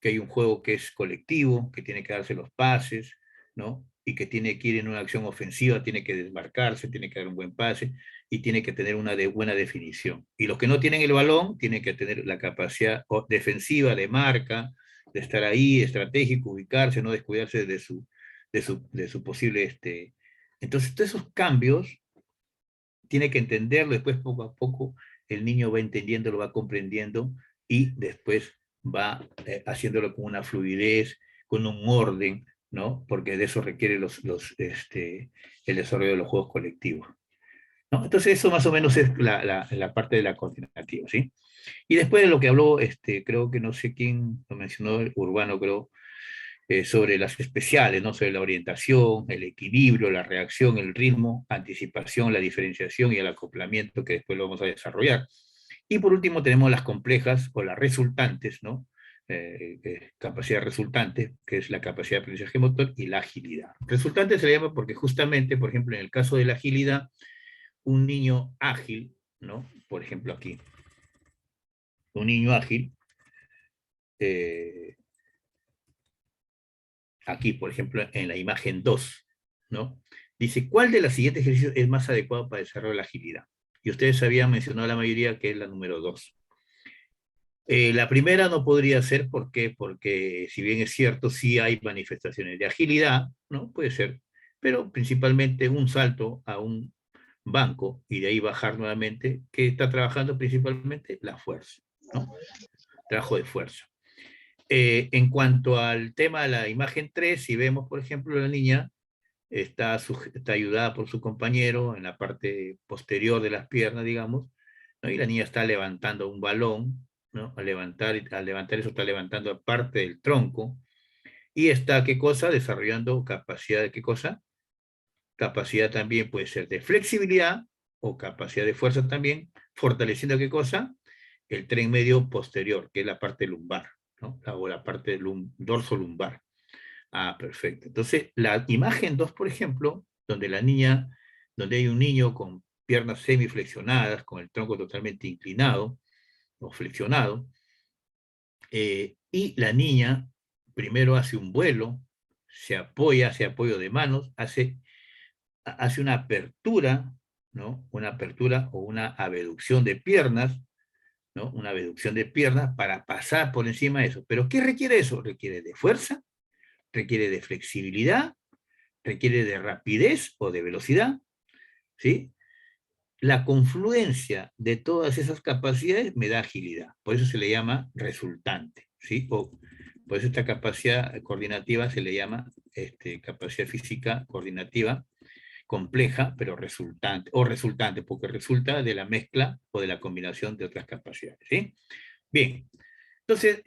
que hay un juego que es colectivo, que tiene que darse los pases, ¿no? Y que tiene que ir en una acción ofensiva, tiene que desmarcarse, tiene que dar un buen pase y tiene que tener una buena definición. Y los que no tienen el balón tienen que tener la capacidad defensiva de marca, de estar ahí, estratégico, ubicarse, no descuidarse de su posible... Entonces, todos esos cambios tiene que entenderlo, después poco a poco el niño va entendiendo, lo va comprendiendo y después va haciéndolo con una fluidez, con un orden, ¿no? Porque de eso requiere el desarrollo de los juegos colectivos, ¿no? Entonces eso más o menos es la parte de la coordinativa, ¿sí? Y después de lo que habló, creo que no sé quién lo mencionó, Urbano, creo, sobre las especiales, ¿no? Sobre la orientación, el equilibrio, la reacción, el ritmo, anticipación, la diferenciación y el acoplamiento, que después lo vamos a desarrollar. Y por último tenemos las complejas o las resultantes, ¿no? Capacidad resultante, que es la capacidad de aprendizaje motor, y la agilidad. Resultante se le llama porque justamente, por ejemplo, en el caso de la agilidad, un niño ágil, ¿no? Por ejemplo aquí, un niño ágil, aquí, por ejemplo, en la imagen 2, ¿no? Dice, ¿cuál de los siguientes ejercicios es más adecuado para desarrollar la agilidad? Y ustedes habían mencionado la mayoría que es la número 2. La primera no podría ser, ¿por qué? Porque si bien es cierto, sí hay manifestaciones de agilidad, ¿no? Puede ser, pero principalmente un salto a un banco y de ahí bajar nuevamente, que está trabajando principalmente la fuerza, ¿no? Trabajo de fuerza. En cuanto al tema de la imagen 3, si vemos, por ejemplo, la niña está ayudada por su compañero en la parte posterior de las piernas, digamos, ¿no? Y la niña está levantando un balón, ¿no? Al levantar eso está levantando parte del tronco, y está, ¿qué cosa? Desarrollando capacidad de, ¿qué cosa? Capacidad también puede ser de flexibilidad o capacidad de fuerza también, fortaleciendo, ¿qué cosa? El tren medio posterior, que es la parte lumbar, ¿no? O la parte del dorso lumbar. Ah, perfecto. Entonces, la imagen 2, por ejemplo, donde donde hay un niño con piernas semiflexionadas, con el tronco totalmente inclinado o flexionado, y la niña primero hace un vuelo, hace apoyo de manos, hace una apertura, ¿no? Una apertura o una abducción de piernas, ¿no? Una abducción de piernas para pasar por encima de eso. ¿Pero qué requiere eso? Requiere de fuerza, requiere de flexibilidad, requiere de rapidez o de velocidad, ¿sí? La confluencia de todas esas capacidades me da agilidad. Por eso se le llama resultante, ¿sí? O por eso esta capacidad coordinativa se le llama capacidad física coordinativa compleja, pero resultante, o resultante, porque resulta de la mezcla o de la combinación de otras capacidades, ¿sí? Bien, entonces,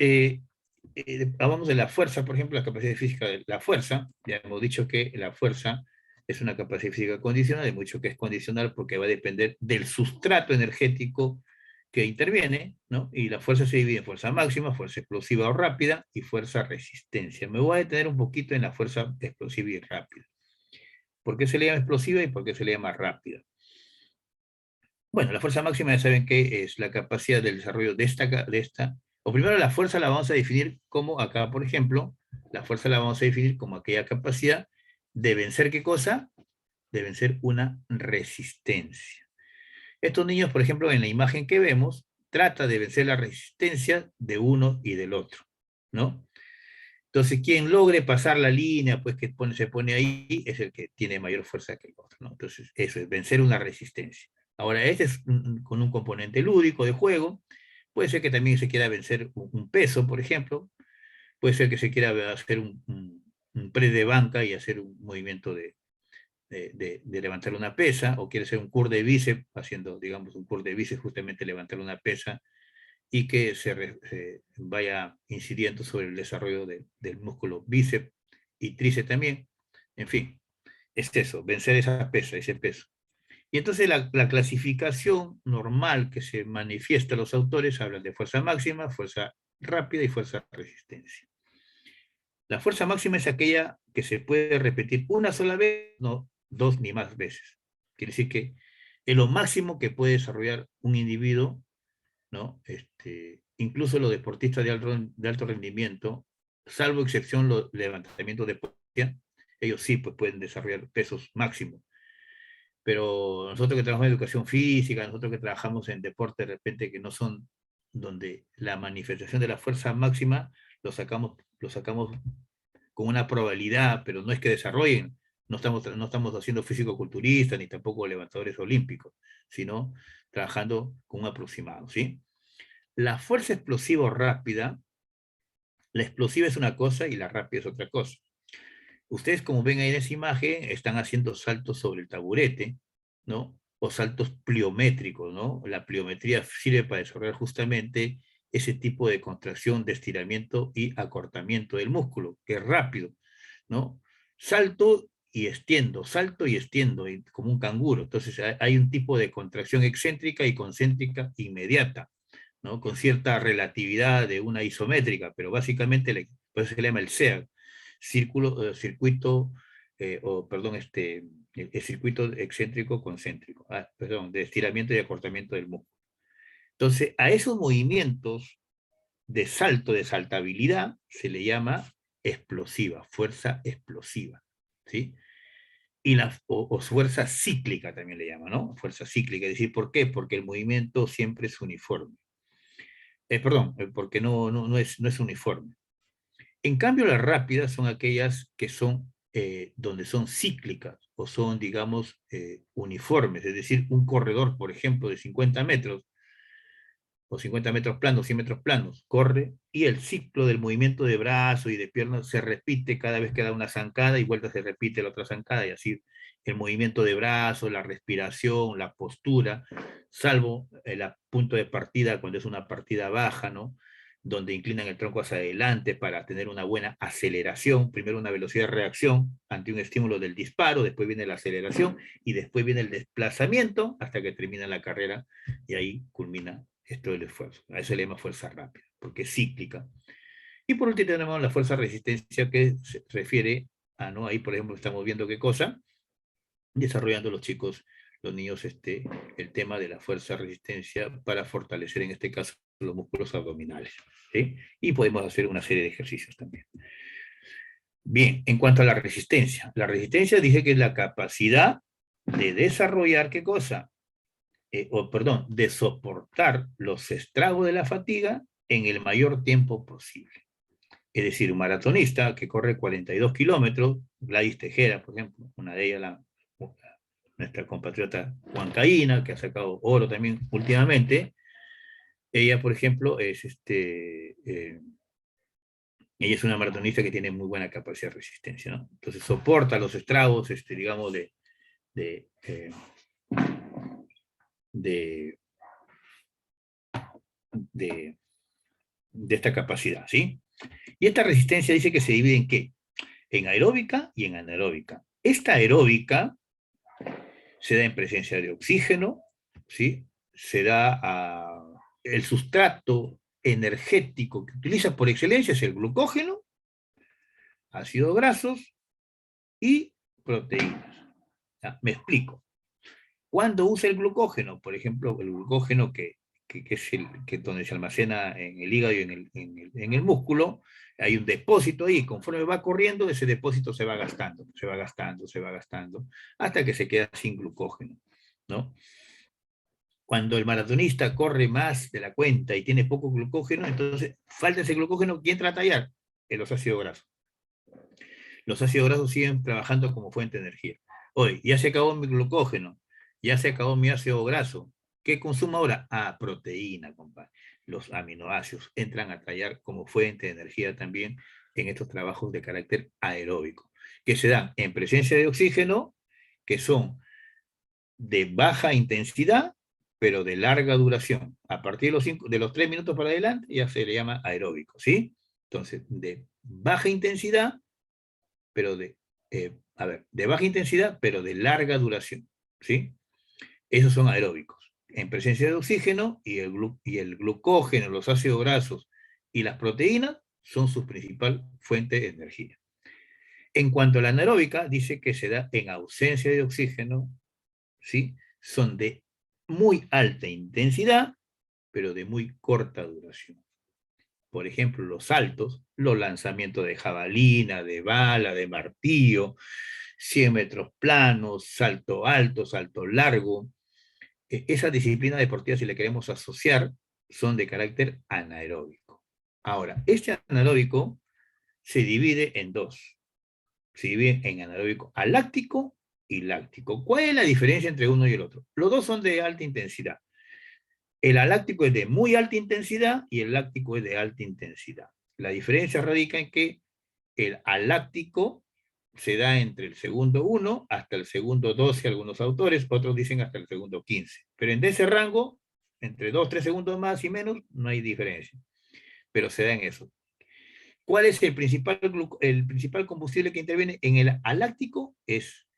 hablamos de la fuerza, por ejemplo, la capacidad física de la fuerza. Ya hemos dicho que la fuerza es una capacidad física condicional, hemos dicho que es condicional porque va a depender del sustrato energético que interviene, ¿no? Y la fuerza se divide en fuerza máxima, fuerza explosiva o rápida, y fuerza resistencia. Me voy a detener un poquito en la fuerza explosiva y rápida. ¿Por qué se le llama explosiva y por qué se le llama rápida? Bueno, la fuerza máxima ya saben que es la capacidad del desarrollo de esta, o primero la fuerza la vamos a definir como acá, por ejemplo, la fuerza la vamos a definir como aquella capacidad de vencer, ¿qué cosa? De vencer una resistencia. Estos niños, por ejemplo, en la imagen que vemos, trata de vencer la resistencia de uno y del otro, ¿no? Entonces, quien logre pasar la línea, pues que se pone ahí, es el que tiene mayor fuerza que el otro, ¿no? Entonces, eso es vencer una resistencia. Ahora, este es con un componente lúdico de juego. Puede ser que también se quiera vencer un peso, por ejemplo. Puede ser que se quiera hacer un press de banca y hacer un movimiento de levantar una pesa, o quiere hacer un curl de bíceps, haciendo, digamos, un curl de bíceps, justamente levantar una pesa, y que se vaya incidiendo sobre el desarrollo del músculo bíceps y tríceps también. En fin, es eso, vencer esa pesa, ese peso. Y entonces la clasificación normal que se manifiesta a los autores hablan de fuerza máxima, fuerza rápida y fuerza resistencia. La fuerza máxima es aquella que se puede repetir una sola vez, no dos ni más veces. Quiere decir que es lo máximo que puede desarrollar un individuo, ¿no? Incluso los deportistas de alto rendimiento, salvo excepción los levantamientos de potencia, ellos sí pues, pueden desarrollar pesos máximos. Pero nosotros que trabajamos en educación física, nosotros que trabajamos en deporte de repente que no son donde la manifestación de la fuerza máxima lo sacamos con una probabilidad, pero no es que desarrollen, no estamos haciendo físico-culturistas ni tampoco levantadores olímpicos, sino trabajando con un aproximado, ¿sí? La fuerza explosiva o rápida, la explosiva es una cosa y la rápida es otra cosa. Ustedes, como ven ahí en esa imagen, están haciendo saltos sobre el taburete, ¿no? O saltos pliométricos, ¿no? La pliometría sirve para desarrollar justamente ese tipo de contracción, de estiramiento y acortamiento del músculo, que es rápido, ¿no? Salto y extiendo, como un canguro. Entonces hay un tipo de contracción excéntrica y concéntrica inmediata, ¿no? Con cierta relatividad de una isométrica, pero básicamente por eso se le llama el SEAG, circuito, el circuito excéntrico concéntrico, de estiramiento y acortamiento del músculo. Entonces, a esos movimientos de salto, de saltabilidad, se le llama explosiva, fuerza explosiva, ¿sí? Y o fuerza cíclica también le llama, ¿no? Fuerza cíclica, es decir, ¿por qué? Porque el movimiento siempre es uniforme. Porque no es uniforme. En cambio, las rápidas son aquellas que son donde son cíclicas o son, digamos, uniformes, es decir, un corredor, por ejemplo, de 50 metros, o 50 metros planos, 100 metros planos, corre, y el ciclo del movimiento de brazo y de piernas se repite cada vez que da una zancada, y vuelta se repite la otra zancada, y así el movimiento de brazo, la respiración, la postura, salvo el punto de partida cuando es una partida baja, ¿no? Donde inclinan el tronco hacia adelante para tener una buena aceleración, primero una velocidad de reacción ante un estímulo del disparo, después viene la aceleración, y después viene el desplazamiento hasta que termina la carrera, y ahí culmina esto del esfuerzo. A eso le llama fuerza rápida, porque es cíclica. Y por último tenemos la fuerza resistencia, que se refiere a, ¿no? Ahí, por ejemplo, estamos viendo qué cosa, desarrollando los chicos, los niños, el tema de la fuerza resistencia para fortalecer, en este caso, los músculos abdominales. ¿Sí? Y podemos hacer una serie de ejercicios también. Bien, en cuanto a la resistencia dije que es la capacidad de desarrollar, ¿qué cosa? De soportar los estragos de la fatiga en el mayor tiempo posible. Es decir, un maratonista que corre 42 kilómetros, Gladys Tejera, por ejemplo, una de ellas, nuestra compatriota Huancaína, que ha sacado oro también últimamente, ella, por ejemplo, ella es una maratonista que tiene muy buena capacidad de resistencia, ¿no? Entonces soporta los estragos, digamos, de esta capacidad, ¿sí? Y esta resistencia dice que se divide en ¿qué? En aeróbica y en anaeróbica. Esta aeróbica se da en presencia de oxígeno, ¿sí? Se da el sustrato energético que utiliza por excelencia es el glucógeno, ácidos grasos y proteínas. Me explico. ¿Cuándo usa el glucógeno? Por ejemplo, el glucógeno que es donde se almacena en el hígado y en el músculo, hay un depósito ahí, conforme va corriendo, ese depósito se va gastando, hasta que se queda sin glucógeno, ¿no? Cuando el maratonista corre más de la cuenta y tiene poco glucógeno, entonces falta ese glucógeno, ¿quién trata de tallar? Los ácidos grasos. Los ácidos grasos siguen trabajando como fuente de energía. Hoy, ya se acabó mi glucógeno, ya se acabó mi ácido graso. ¿Qué consumo ahora? Proteína, compadre. Los aminoácidos entran a tallar como fuente de energía también en estos trabajos de carácter aeróbico, que se dan en presencia de oxígeno, que son de baja intensidad, pero de larga duración. A partir de los 3 minutos para adelante ya se le llama aeróbico, ¿sí? Entonces, de baja intensidad, pero de baja intensidad, pero de larga duración, ¿sí? Esos son aeróbicos. En presencia de oxígeno y el glucógeno, los ácidos grasos y las proteínas son su principal fuente de energía. En cuanto a la anaeróbica, dice que se da en ausencia de oxígeno, ¿sí? Son de muy alta intensidad, pero de muy corta duración. Por ejemplo, los saltos, los lanzamientos de jabalina, de bala, de martillo, 100 metros planos, salto alto, salto largo. Esa disciplina deportiva, si le queremos asociar, son de carácter anaeróbico. Ahora, este anaeróbico se divide en dos. Se divide en anaeróbico aláctico y láctico. ¿Cuál es la diferencia entre uno y el otro? Los dos son de alta intensidad. El aláctico es de muy alta intensidad y el láctico es de alta intensidad. La diferencia radica en que el aláctico se da entre el segundo 1 hasta el segundo 12, algunos autores, otros dicen hasta el segundo 15. Pero en ese rango, entre 2, 3 segundos más y menos, no hay diferencia. Pero se da en eso. ¿Cuál es el principal combustible que interviene en el aláctico? Es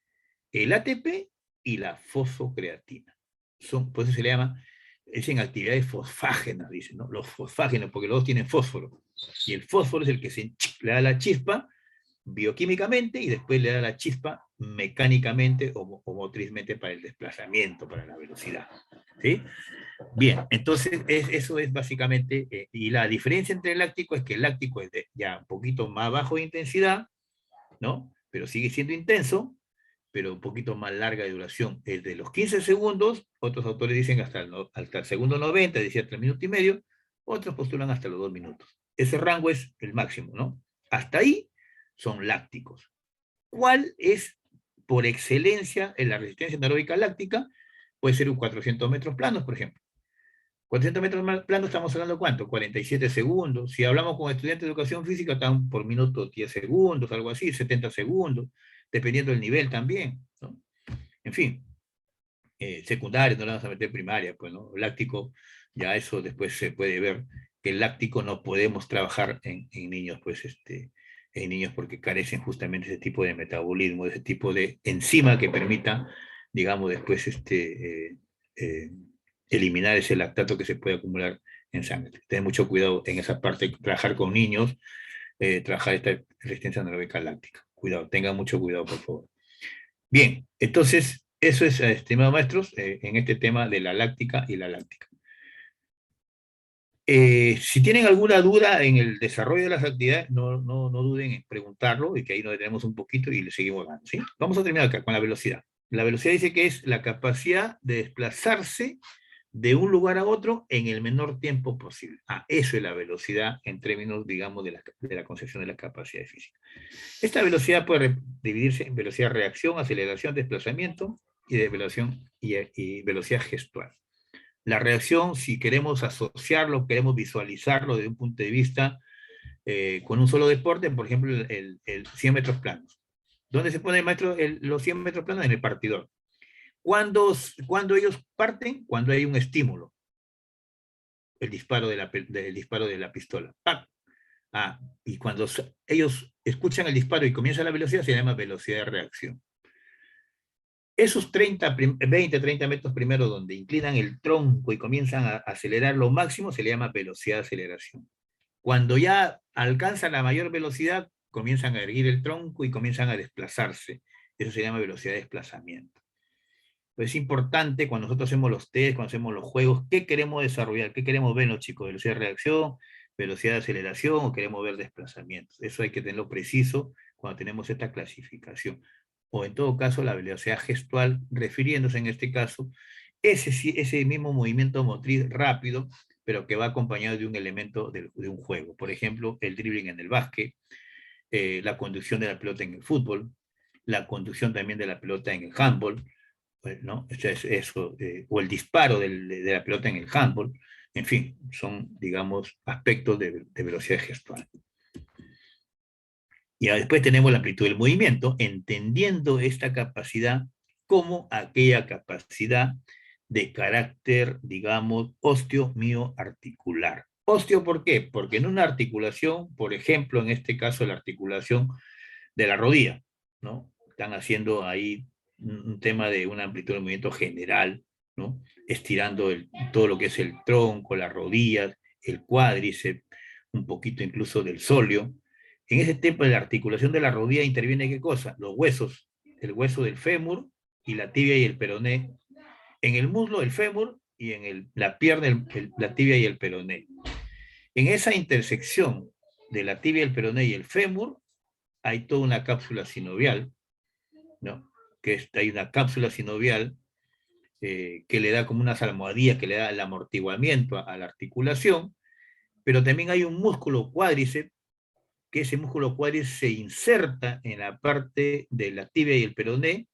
el ATP y la fosfocreatina. Por eso se le llama, es en actividades fosfágenas, dicen, ¿no? Los fosfágenos, porque los dos tienen fósforo. Y el fósforo es el que le da la chispa bioquímicamente y después le da la chispa mecánicamente o motrizmente para el desplazamiento, para la velocidad. ¿Sí? Bien, entonces eso es básicamente, y la diferencia entre el láctico es que el láctico es ya un poquito más bajo de intensidad, ¿no? Pero sigue siendo intenso, pero un poquito más larga de duración. Es de los 15 segundos, otros autores dicen hasta el segundo 90, decía 3 minutos y medio, otros postulan hasta los 2 minutos. Ese rango es el máximo, ¿no? Hasta ahí son lácticos. ¿Cuál es, por excelencia, en la resistencia anaeróbica láctica? Puede ser un 400 metros planos, por ejemplo. 400 metros planos estamos hablando, ¿cuánto? 47 segundos. Si hablamos con estudiantes de educación física, están por minuto 10 segundos, algo así, 70 segundos, dependiendo del nivel también, ¿no? En fin, secundaria, no le vamos a meter primaria, pues, ¿no? Láctico, ya eso después se puede ver, que el láctico no podemos trabajar en niños, pues, en niños porque carecen justamente de ese tipo de metabolismo, de ese tipo de enzima que permita, digamos, después, eliminar ese lactato que se puede acumular en sangre. Tener mucho cuidado en esa parte, trabajar con niños, trabajar esta resistencia anaeróbica láctica. Cuidado, tengan mucho cuidado, por favor. Bien, entonces, eso es, estimados maestros, en este tema de la láctica y la láctica. Si tienen alguna duda en el desarrollo de las actividades, no duden en preguntarlo, y que ahí nos detenemos un poquito y le seguimos dando, ¿sí? Vamos a terminar acá con la velocidad. La velocidad dice que es la capacidad de desplazarse de un lugar a otro en el menor tiempo posible. Eso es la velocidad en términos, digamos, de la concepción de la capacidad física. Esta velocidad puede dividirse en velocidad de reacción, aceleración, desplazamiento y de velocidad gestual. La reacción, si queremos asociarlo, queremos visualizarlo desde un punto de vista con un solo deporte, por ejemplo, el 100 metros planos. ¿Dónde se pone, maestro, los 100 metros planos? En el partidor. ¿Cuándo ellos parten? Cuando hay un estímulo. El disparo de la pistola. ¡Pac! Y cuando ellos escuchan el disparo y comienza la velocidad, se llama velocidad de reacción. Esos 20, 30 metros primero, donde inclinan el tronco y comienzan a acelerar lo máximo, se le llama velocidad de aceleración. Cuando ya alcanzan la mayor velocidad, comienzan a erguir el tronco y comienzan a desplazarse. Eso se llama velocidad de desplazamiento. Pues es importante cuando nosotros hacemos los test, cuando hacemos los juegos, ¿qué queremos desarrollar? ¿Qué queremos ver, los chicos? ¿Velocidad de reacción, velocidad de aceleración o queremos ver desplazamientos? Eso hay que tenerlo preciso cuando tenemos esta clasificación. O en todo caso, la velocidad gestual, refiriéndose en este caso, ese mismo movimiento motriz rápido, pero que va acompañado de un elemento de un juego. Por ejemplo, el dribbling en el básquet, la conducción de la pelota en el fútbol, la conducción también de la pelota en el handball, ¿no? O el disparo de la pelota en el handball, en fin, son, digamos, aspectos de velocidad gestual. Y después tenemos la amplitud del movimiento, entendiendo esta capacidad como aquella capacidad de carácter, digamos, osteo-mioarticular. Osteo, ¿por qué? Porque en una articulación, por ejemplo, en este caso la articulación de la rodilla, ¿no? Están haciendo ahí un tema de una amplitud de movimiento general, ¿no? Estirando todo lo que es el tronco, las rodillas, el cuádriceps, un poquito incluso del sóleo. En ese tema de la articulación de la rodilla interviene ¿qué cosa? Los huesos, el hueso del fémur y la tibia y el peroné. En el muslo, el fémur, y en la pierna, la tibia y el peroné. En esa intersección de la tibia, el peroné y el fémur, hay toda una cápsula sinovial, ¿no? Hay una cápsula sinovial que le da como unas almohadillas, que le da el amortiguamiento a la articulación, pero también hay un músculo cuádriceps, que ese músculo cuádriceps se inserta en la parte de la tibia y el peroné.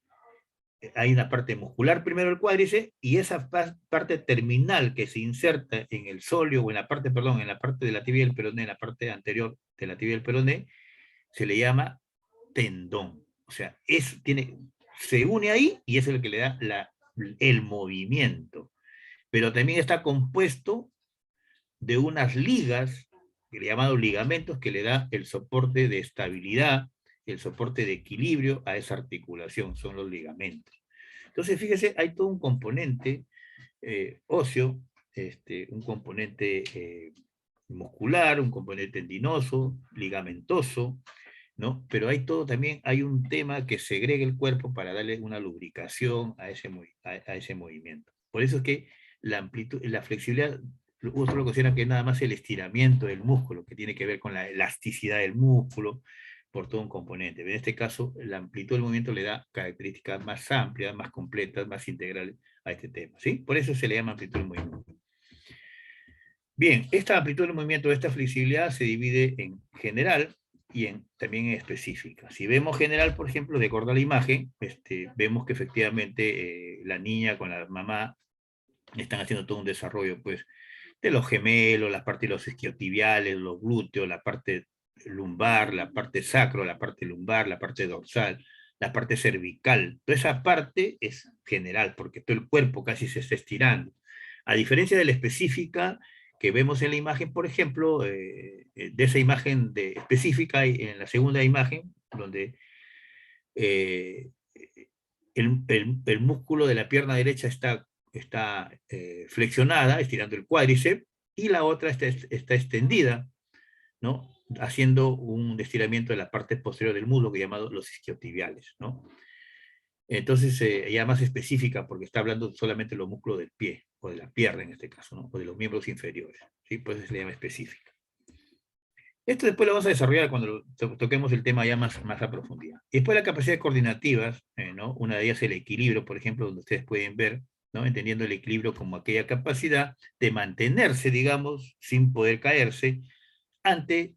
Hay una parte muscular primero del cuádriceps, y esa parte terminal que se inserta en el sóleo, o en la parte de la tibia y el peroné, en la parte anterior de la tibia y el peroné, se le llama tendón. O sea, se une ahí y es el que le da el movimiento. Pero también está compuesto de unas ligas, llamados ligamentos, que le da el soporte de estabilidad, el soporte de equilibrio a esa articulación, son los ligamentos. Entonces, fíjese, hay todo un componente óseo, un componente muscular, un componente tendinoso, ligamentoso, ¿no? Pero hay un tema que segrega el cuerpo para darle una lubricación a ese movimiento. Por eso es que la flexibilidad, otros lo consideran que es nada más el estiramiento del músculo, que tiene que ver con la elasticidad del músculo, por todo un componente. En este caso, la amplitud del movimiento le da características más amplias, más completas, más integrales a este tema, ¿sí? Por eso se le llama amplitud del movimiento. Bien, esta amplitud del movimiento, esta flexibilidad se divide en general, también en específica. Si vemos general, por ejemplo, de acuerdo a la imagen, vemos que efectivamente la niña con la mamá están haciendo todo un desarrollo, pues, de los gemelos, la parte de los isquiotibiales, los glúteos, la parte lumbar, la parte sacro, la parte lumbar, la parte dorsal, la parte cervical. Toda esa parte es general, porque todo el cuerpo casi se está estirando. A diferencia de la específica que vemos en la imagen, por ejemplo, de esa imagen específica, en la segunda imagen, donde el músculo de la pierna derecha está flexionada, estirando el cuádriceps, y la otra está extendida, ¿no? Haciendo un estiramiento de la parte posterior del muslo, que llamado los isquiotibiales, ¿no? Entonces, ya más específica, porque está hablando solamente de los músculos del pie, o de la pierna en este caso, ¿no? O de los miembros inferiores, ¿sí? Pues se le llama específica. Esto después lo vamos a desarrollar cuando toquemos el tema ya más a profundidad. Y después las capacidades coordinativas, ¿no? Una de ellas es el equilibrio, por ejemplo, donde ustedes pueden ver, ¿no? Entendiendo el equilibrio como aquella capacidad de mantenerse, digamos, sin poder caerse, ante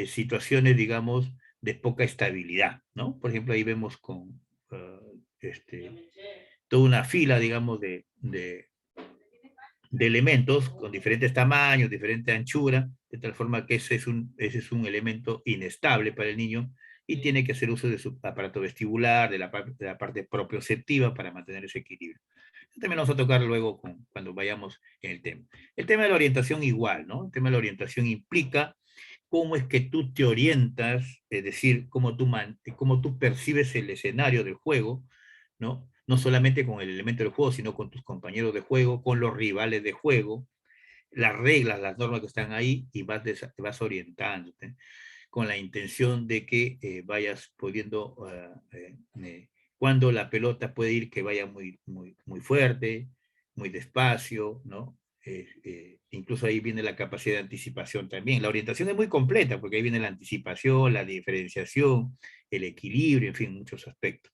situaciones, digamos, de poca estabilidad, ¿no? Por ejemplo, ahí vemos con toda una fila, digamos, de elementos con diferentes tamaños, diferente anchura, de tal forma que ese es un elemento inestable para el niño y tiene que hacer uso de su aparato vestibular, de la parte propioceptiva para mantener ese equilibrio. También vamos a tocar luego cuando vayamos en el tema. El tema de la orientación igual, ¿no? El tema de la orientación implica cómo es que tú te orientas, es decir, cómo tú percibes el escenario del juego, ¿no? No solamente con el elemento del juego, sino con tus compañeros de juego, con los rivales de juego, las reglas, las normas que están ahí, y vas orientándote, con la intención de que vayas pudiendo, cuando la pelota puede ir, que vaya muy, muy, muy fuerte, muy despacio, ¿no? Incluso ahí viene la capacidad de anticipación también. La orientación es muy completa, porque ahí viene la anticipación, la diferenciación, el equilibrio, en fin, muchos aspectos.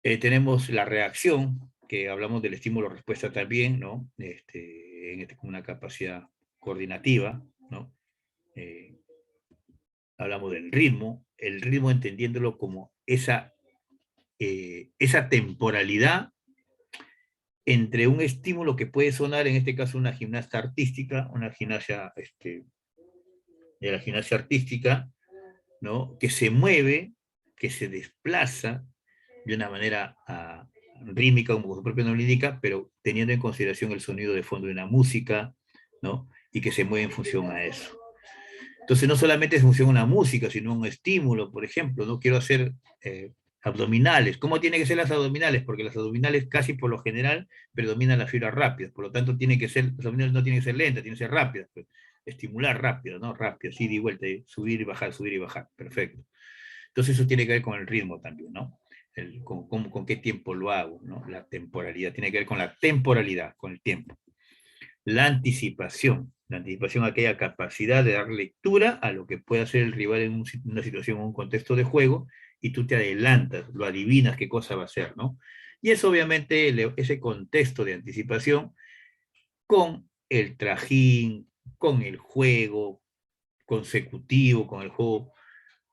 Tenemos la reacción, que hablamos del estímulo-respuesta también, ¿no? Con una capacidad coordinativa, ¿no? Hablamos del ritmo, el ritmo entendiéndolo como esa temporalidad entre un estímulo que puede sonar, en este caso una gimnasta artística, una gimnasia de la gimnasia artística, ¿no? Que se mueve, que se desplaza de una manera rítmica, como su propio nombre indica, pero teniendo en consideración el sonido de fondo de una música, ¿no? Y que se mueve en función a eso. Entonces no solamente es en función de una música, sino un estímulo, por ejemplo, no quiero hacer abdominales. ¿Cómo tienen que ser las abdominales? Porque las abdominales casi por lo general predominan las fibras rápidas, por lo tanto las abdominales no tienen que ser lentas, tienen que ser rápidas, pues. Estimular rápido, ¿no? Rápido, así de vuelta, subir y bajar, perfecto. Entonces eso tiene que ver con el ritmo también, ¿no? Con qué tiempo lo hago, ¿no? La temporalidad, tiene que ver con la temporalidad, con el tiempo. La anticipación aquella capacidad de dar lectura a lo que puede hacer el rival en una situación o un contexto de juego, y tú te adelantas, lo adivinas qué cosa va a hacer, ¿no? Y es obviamente ese contexto de anticipación con el trajín, con el juego consecutivo, con el juego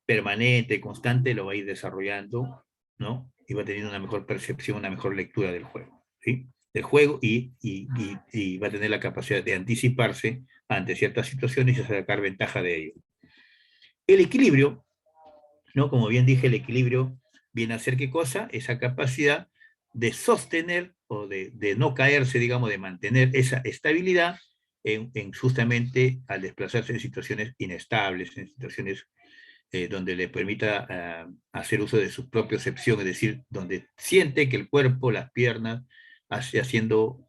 permanente, constante, lo va a ir desarrollando, ¿no? Y va teniendo una mejor percepción, una mejor lectura del juego, ¿sí? Del juego, y va a tener la capacidad de anticiparse ante ciertas situaciones y sacar ventaja de ello. El equilibrio, ¿no? Como bien dije, el equilibrio viene a ser ¿qué cosa? Esa capacidad de sostener o de no caerse, digamos, de mantener esa estabilidad justamente al desplazarse en situaciones inestables, en situaciones donde le permita hacer uso de su propia percepción, es decir, donde siente que el cuerpo, las piernas, haciendo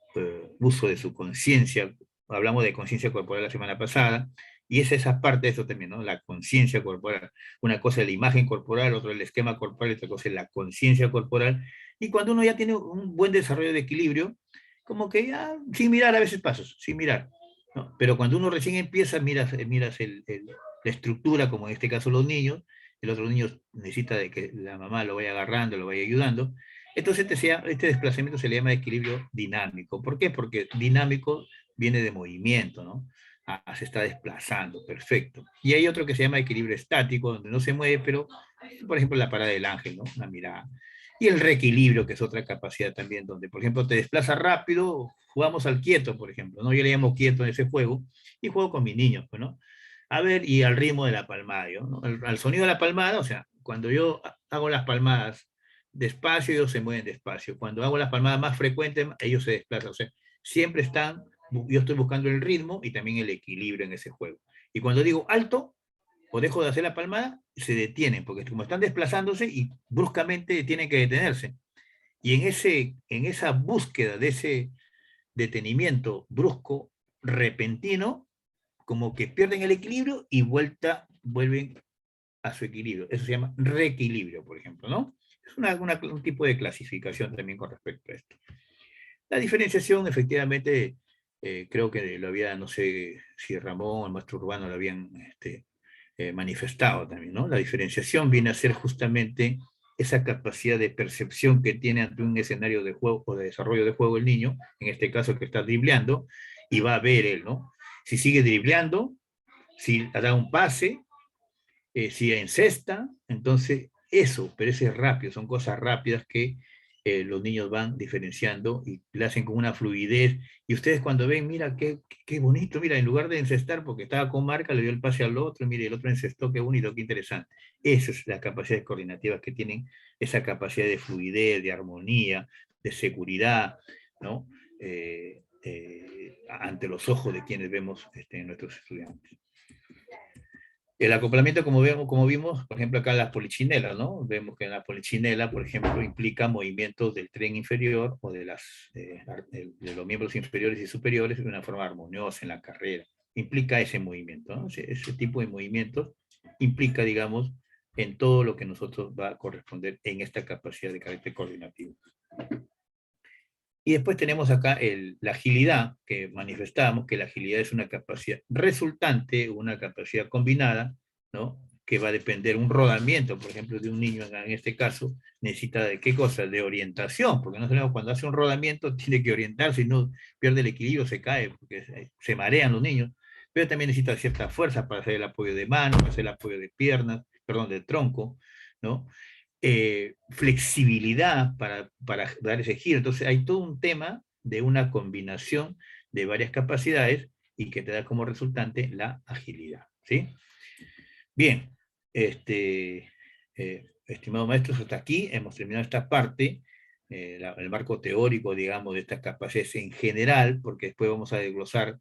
uso de su conciencia. Hablamos de conciencia corporal la semana pasada, y es esa parte de eso también, ¿no? La conciencia corporal. Una cosa es la imagen corporal, otra es el esquema corporal, otra cosa es la conciencia corporal. Y cuando uno ya tiene un buen desarrollo de equilibrio, como que ya, sin mirar a veces pasos, sin mirar, ¿no? Pero cuando uno recién empieza, miras la estructura, como en este caso los niños, el otro niño necesita de que la mamá lo vaya agarrando, lo vaya ayudando. Entonces este desplazamiento se le llama equilibrio dinámico. ¿Por qué? Porque dinámico viene de movimiento, ¿no? Se está desplazando, perfecto. Y hay otro que se llama equilibrio estático, donde no se mueve, pero, por ejemplo, la parada del ángel, ¿no? La mirada. Y el reequilibrio, que es otra capacidad también, donde, por ejemplo, te desplaza rápido, jugamos al quieto, por ejemplo, ¿no? Yo le llamo quieto en ese juego, y juego con mis niños, pues, ¿no? A ver, y al ritmo de la palmada, ¿no? Al sonido de la palmada, o sea, cuando yo hago las palmadas despacio, ellos se mueven despacio. Cuando hago las palmadas más frecuentes, ellos se desplazan. O sea, siempre están, yo estoy buscando el ritmo y también el equilibrio en ese juego. Y cuando digo alto, o dejo de hacer la palmada, se detienen, porque como están desplazándose y bruscamente tienen que detenerse. Y en esa búsqueda de ese detenimiento brusco, repentino, como que pierden el equilibrio y vuelven a su equilibrio. Eso se llama reequilibrio, por ejemplo, ¿no? Es un tipo de clasificación también con respecto a esto. La diferenciación, efectivamente, creo que lo había, no sé si Ramón o el maestro Urbano lo habían manifestado también, ¿no? La diferenciación viene a ser justamente esa capacidad de percepción que tiene ante un escenario de juego o de desarrollo de juego el niño, en este caso que está dribleando, y va a ver él, ¿no? Si sigue dribleando, si da un pase, si encesta, entonces eso, pero ese es rápido, son cosas rápidas que los niños van diferenciando y le hacen con una fluidez. Y ustedes cuando ven, mira, qué bonito, mira, en lugar de encestar porque estaba con marca, le dio el pase al otro, mire, el otro encestó, qué bonito, qué interesante. Esa es la capacidad coordinativa que tienen, esa capacidad de fluidez, de armonía, de seguridad, ¿no? Ante los ojos de quienes vemos nuestros estudiantes. El acoplamiento, como vimos, por ejemplo, acá en las polichinelas, ¿no? Vemos que en la polichinela, por ejemplo, implica movimientos del tren inferior o de los miembros inferiores y superiores de una forma armoniosa en la carrera. Implica ese movimiento, ¿no? Ese tipo de movimientos implica, digamos, en todo lo que nosotros va a corresponder en esta capacidad de carácter coordinativo. Y después tenemos acá la agilidad, que manifestábamos que la agilidad es una capacidad resultante, una capacidad combinada, ¿no? Que va a depender un rodamiento, por ejemplo, de un niño en este caso, necesita de qué cosa, de orientación, porque no sabemos cuando hace un rodamiento tiene que orientarse, y no pierde el equilibrio, se cae, porque se marean los niños, pero también necesita cierta fuerza para hacer el apoyo de mano, para hacer el apoyo de piernas, perdón, de tronco, ¿no? Flexibilidad para dar ese giro. Entonces hay todo un tema de una combinación de varias capacidades y que te da como resultante la agilidad, ¿sí? Bien, estimados maestros, hasta aquí hemos terminado esta parte, el marco teórico, digamos, de estas capacidades en general, porque después vamos a desglosar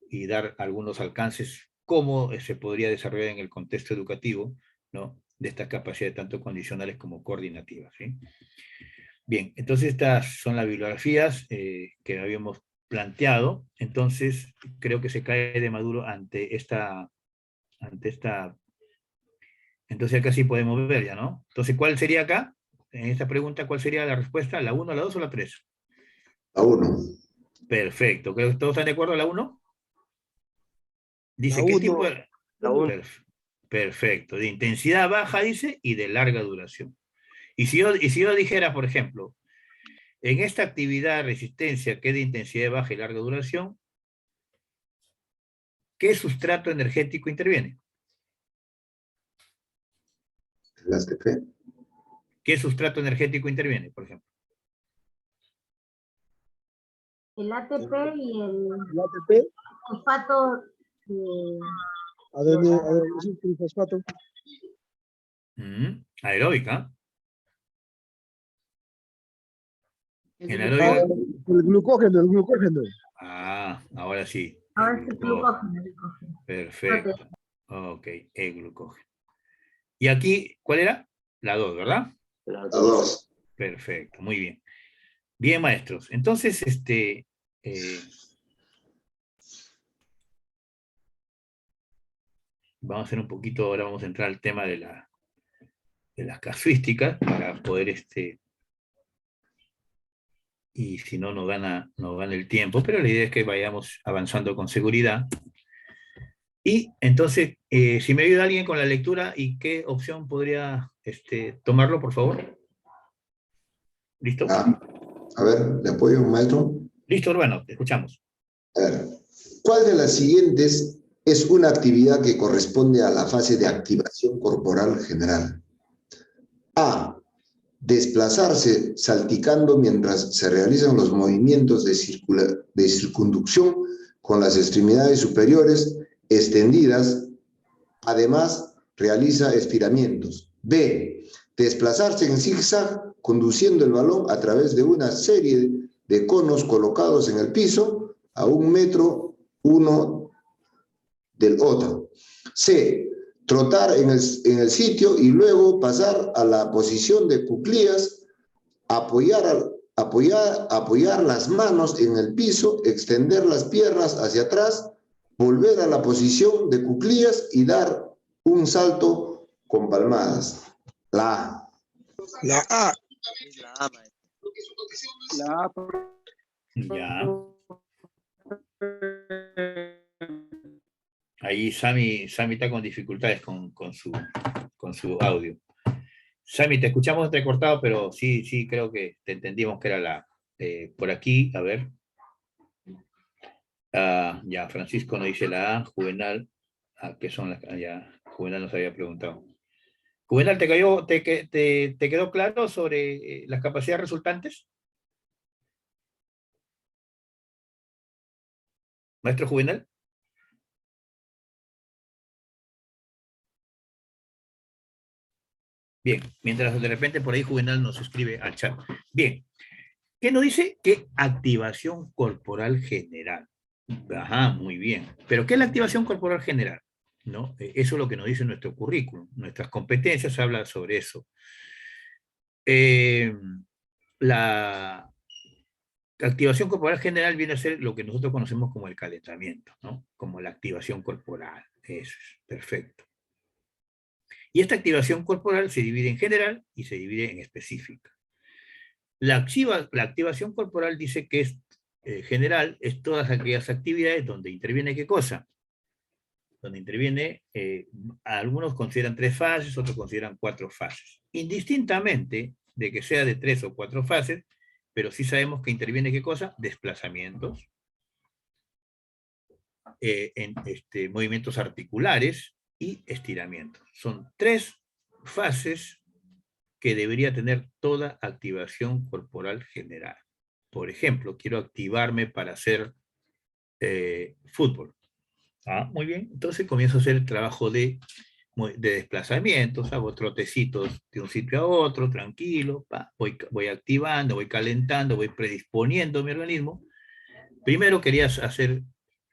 y dar algunos alcances, cómo se podría desarrollar en el contexto educativo, ¿no? De estas capacidades tanto condicionales como coordinativas, ¿sí? Bien, entonces estas son las bibliografías que habíamos planteado. Entonces creo que se cae de maduro ante esta. Entonces acá sí podemos ver ya, ¿no? Entonces, ¿cuál sería acá? En esta pregunta, ¿cuál sería la respuesta? ¿La 1, la 2 o la 3? La 1. Perfecto. ¿Todos están de acuerdo a la 1? Dice, La ¿qué 1. tipo de...? La 1. Perfecto. De intensidad baja, dice, y de larga duración. Y si yo dijera, por ejemplo, en esta actividad de resistencia que es de intensidad baja y larga duración, ¿qué sustrato energético interviene? El ATP. ¿Qué sustrato energético interviene, por ejemplo? El ATP y el ATP, fosfato fosfato. Aeróbica. El En glucógeno. aeróbica. El glucógeno. Ahora sí. ahora El es el glucógeno. glucógeno. Perfecto. Ok, el glucógeno. ¿Y aquí cuál era? La 2, ¿verdad? La La 2. 2. Perfecto, muy bien. Bien, maestros. Entonces, vamos a hacer un poquito, ahora vamos a entrar al tema de las casuísticas para poder, y si no, nos gana el tiempo, pero la idea es que vayamos avanzando con seguridad. Y entonces, si me ayuda alguien con la lectura, ¿y qué opción podría tomarlo, por favor? ¿Listo? A ver, ¿le apoyo, maestro? Listo, Urbano, te escuchamos. A ver, ¿cuál de las siguientes es una actividad que corresponde a la fase de activación corporal general? A. Desplazarse salticando mientras se realizan los movimientos de circunducción con las extremidades superiores extendidas. Además, realiza estiramientos. B. Desplazarse en zigzag conduciendo el balón a través de una serie de conos colocados en el piso a 1 metro uno del otro. C. Trotar en el sitio y luego pasar a la posición de cuclillas, apoyar las manos en el piso, extender las piernas hacia atrás, volver a la posición de cuclillas y dar un salto con palmadas. La A. La A. La A. Ya. Ahí Sami está con dificultades con su audio. Sami, te escuchamos entrecortado, pero sí creo que te entendimos que era la... por aquí, a ver. Ya, Francisco nos dice la A, Juvenal. ¿Qué son las? Ya, Juvenal nos había preguntado. Juvenal, ¿te quedó claro sobre las capacidades resultantes? Maestro Juvenal. Bien, mientras de repente por ahí Juvenal nos escribe al chat. Bien, ¿qué nos dice? Que activación corporal general. Ajá, muy bien. ¿Pero qué es la activación corporal general? ¿No? Eso es lo que nos dice nuestro currículum. Nuestras competencias hablan sobre eso. La activación corporal general viene a ser lo que nosotros conocemos como el calentamiento, ¿no? Como la activación corporal. Eso es, perfecto. Y esta activación corporal se divide en general y se divide en específica. La activación corporal dice que es general, es todas aquellas actividades donde interviene ¿qué cosa? Donde interviene, algunos consideran 3 fases, otros consideran 4 fases. Indistintamente de que sea de 3 o 4 fases, pero sí sabemos que interviene ¿qué cosa? Desplazamientos, movimientos articulares y estiramientos. Son 3 fases que debería tener toda activación corporal general. Por ejemplo, quiero activarme para hacer fútbol. Muy bien, entonces comienzo a hacer el trabajo de desplazamientos, hago trotecitos de un sitio a otro, tranquilo, voy activando, voy calentando, voy predisponiendo mi organismo. Primero quería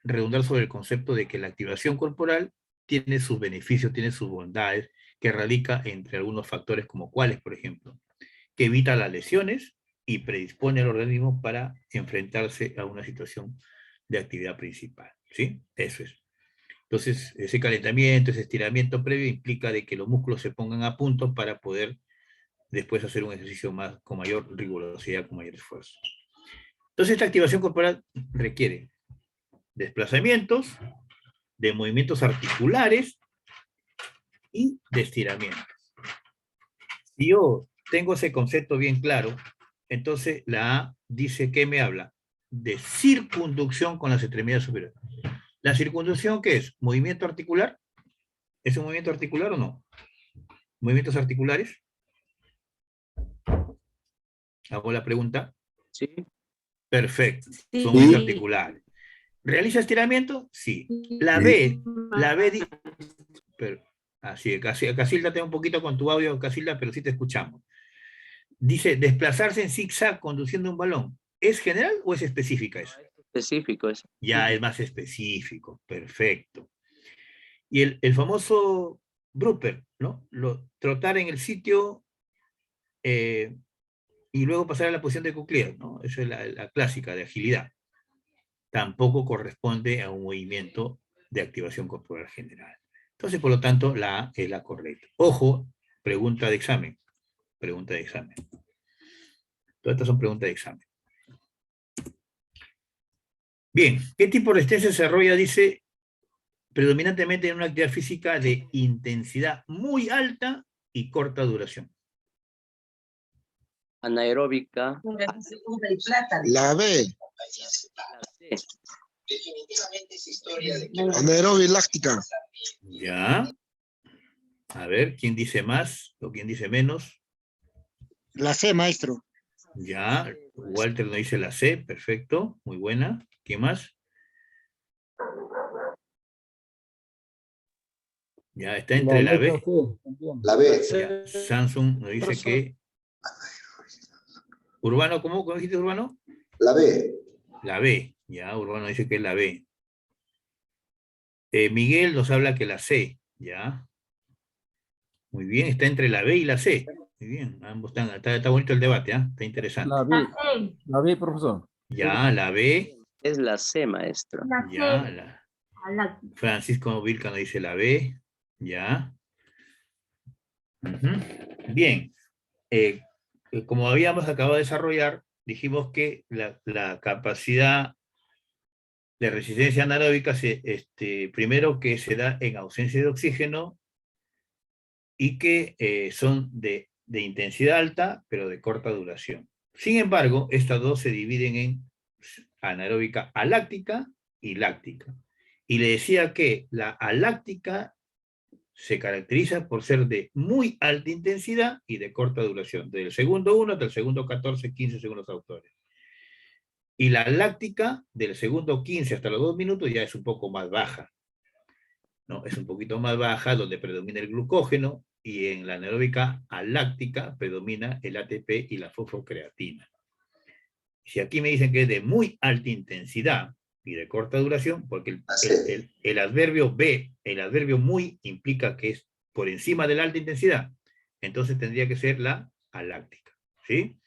redundar sobre el concepto de que la activación corporal tiene sus beneficios, tiene sus bondades, que radica entre algunos factores como cuáles, por ejemplo, que evita las lesiones y predispone al organismo para enfrentarse a una situación de actividad principal, ¿sí? Eso es. Entonces, ese calentamiento, ese estiramiento previo implica de que los músculos se pongan a punto para poder después hacer un ejercicio con mayor rigurosidad, con mayor esfuerzo. Entonces, esta activación corporal requiere desplazamientos, de movimientos articulares y de estiramientos. Si yo tengo ese concepto bien claro, entonces la A dice que me habla de circunducción con las extremidades superiores. ¿La circunducción qué es? ¿Movimiento articular? ¿Es un movimiento articular o no? ¿Movimientos articulares? Hago la pregunta. Sí. Perfecto, Sí. son movimientos articulares. ¿Realiza estiramiento? Sí. La B así, Casilda, tengo un poquito con tu audio, Casilda, pero sí te escuchamos. Dice, desplazarse en zigzag conduciendo un balón. ¿Es general o es específica eso? Específico eso. Ya es más específico, perfecto. Y el famoso Brooper, ¿no? Trotar en el sitio y luego pasar a la posición de cuclillas, ¿no? Esa es la clásica de agilidad. Tampoco corresponde a un movimiento de activación corporal general. Entonces, por lo tanto, la A es la correcta. Ojo, pregunta de examen. Pregunta de examen. Todas estas son preguntas de examen. Bien, ¿qué tipo de resistencia se desarrolla? Dice, predominantemente en una actividad física de intensidad muy alta y corta duración. Anaeróbica. La B. La C. Definitivamente es historia de Anaerobia láctica. Ya. A ver, ¿quién dice más o quién dice menos? La C, maestro. Ya. Walter nos dice la C. Perfecto. Muy buena. ¿Quién más? Ya, está entre la letra B. C también. La B. Ya, Samsung nos dice que... Urbano, ¿cómo dijiste, Urbano? La B. La B. Ya, Urbano dice que es la B. Miguel nos habla que la C. Ya. Muy bien, está entre la B y la C. Muy bien, ambos están, está bonito el debate, ¿ah? Está interesante. La B, profesor. Ya, la B. Es la C, maestro. La Ya, C, la... láctica. Francisco Vilca nos dice la B. Ya. Ujú. Bien. Como habíamos acabado de desarrollar, dijimos que la capacidad de resistencia anaeróbica, primero que se da en ausencia de oxígeno y que son de intensidad alta, pero de corta duración. Sin embargo, estas dos se dividen en anaeróbica aláctica y láctica. Y le decía que la aláctica se caracteriza por ser de muy alta intensidad y de corta duración, del segundo 1 hasta el segundo 14, 15 según los autores. Y la láctica, del segundo 15 hasta los 2 minutos, ya es un poco más baja, ¿no? Es un poquito más baja, donde predomina el glucógeno, y en la anaeróbica aláctica predomina el ATP y la fosfocreatina. Si aquí me dicen que es de muy alta intensidad y de corta duración, porque el adverbio B, el adverbio muy, implica que es por encima de la alta intensidad, entonces tendría que ser la aláctica, ¿sí?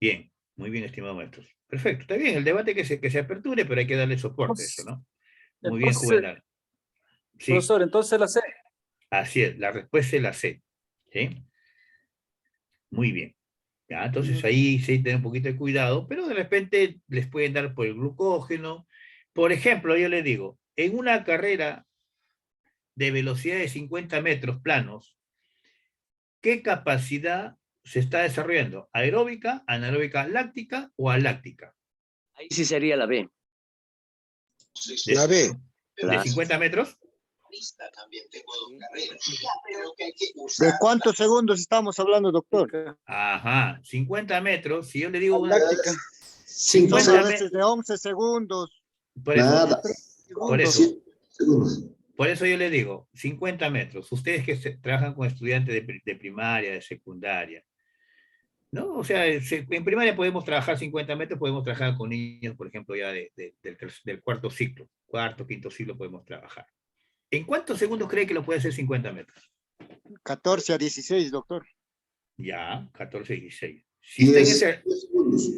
Bien, muy bien, estimados maestros. Perfecto, está bien, el debate que se aperture, pero hay que darle soporte a eso, ¿no? Muy bien, Juvenal. Sí. Profesor, entonces la C. Así es, la respuesta es la C, ¿sí? Muy bien. ¿Ya? Entonces ahí sí tener un poquito de cuidado, pero de repente les pueden dar por el glucógeno. Por ejemplo, yo les digo, en una carrera de velocidad de 50 metros planos, ¿qué capacidad se está desarrollando? ¿Aeróbica, anaeróbica láctica o aláctica? Ahí sí sería la B. La B. ¿De 50 metros? ¿De cuántos segundos estamos hablando, doctor? Ajá, 50 metros, si yo le digo una... Láctica. Son 50 a veces de 11 segundos. Por eso, Nada. por eso. 7 segundos. Por eso yo les digo, 50 metros. Ustedes que trabajan con estudiantes de primaria, de secundaria, ¿no? O sea, en primaria podemos trabajar 50 metros, podemos trabajar con niños, por ejemplo, ya del cuarto ciclo, cuarto, quinto ciclo podemos trabajar. ¿En cuántos segundos cree que lo puede hacer 50 metros? 14 a 16, doctor. Ya, 14, 16. Si está en 10 ese... segundos.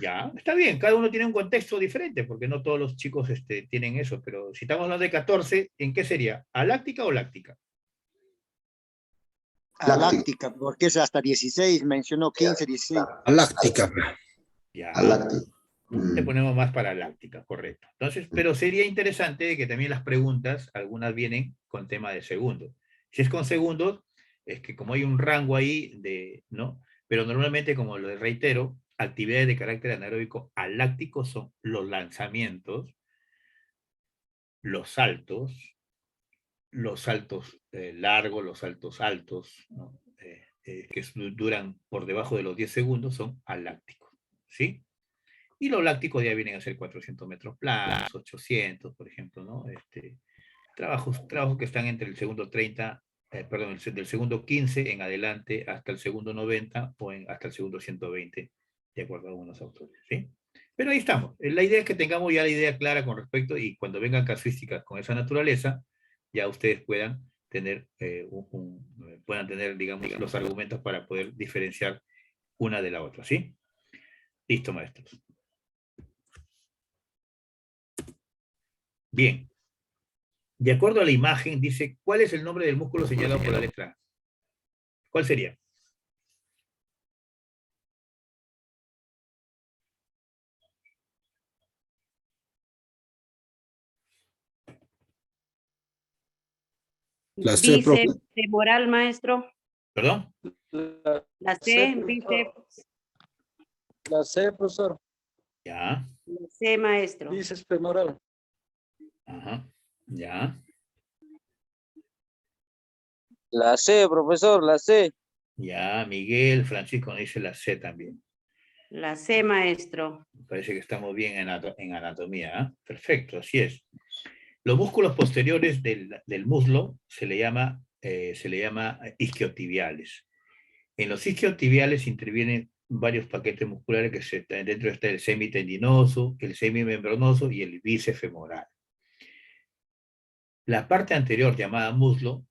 Ya, está bien, cada uno tiene un contexto diferente, porque no todos los chicos tienen eso, pero si estamos hablando de 14, ¿en qué sería? ¿Aláctica o láctica? Láctica, porque es hasta 16, mencionó 15, 16. Láctica. Ya, Láctica. le ponemos más para láctica, correcto. Entonces, pero sería interesante que también las preguntas, algunas vienen con tema de segundos. Si es con segundos, es que como hay un rango ahí, ¿no? Pero normalmente, como lo reitero, actividades de carácter anaeróbico aláctico son los lanzamientos, los saltos largos, los saltos altos, ¿no? Que duran por debajo de los 10 segundos, son alácticos, ¿sí? Y los lácticos ya vienen a ser 400 metros planos, 800, por ejemplo, ¿no? Trabajos que están entre el segundo 30, del segundo 15 en adelante hasta el segundo 90 o hasta el segundo 120, de acuerdo a algunos autores, ¿sí? Pero ahí estamos. La idea es que tengamos ya la idea clara con respecto, y cuando vengan casuísticas con esa naturaleza, ya ustedes puedan tener, digamos, los argumentos para poder diferenciar una de la otra, ¿sí? Listo, maestros. Bien. De acuerdo a la imagen, dice, ¿cuál es el nombre del músculo señalado por la letra A? ¿Cuál sería? La C, profe. Bíceps femoral, maestro. ¿Perdón? La C, bíceps. La C, profesor. Ya. La C, maestro. Bíceps femoral. Ajá. Ya. La C, profesor, la C. Ya, Miguel, Francisco nos dice la C también. La C, maestro. Parece que estamos bien en anatomía. ¿Ah? Perfecto, así es. Los músculos posteriores del muslo se le llama isquiotibiales. En los isquiotibiales intervienen varios paquetes musculares dentro está el semitendinoso, el semimembranoso y el bíceps femoral. La parte anterior llamada muslo,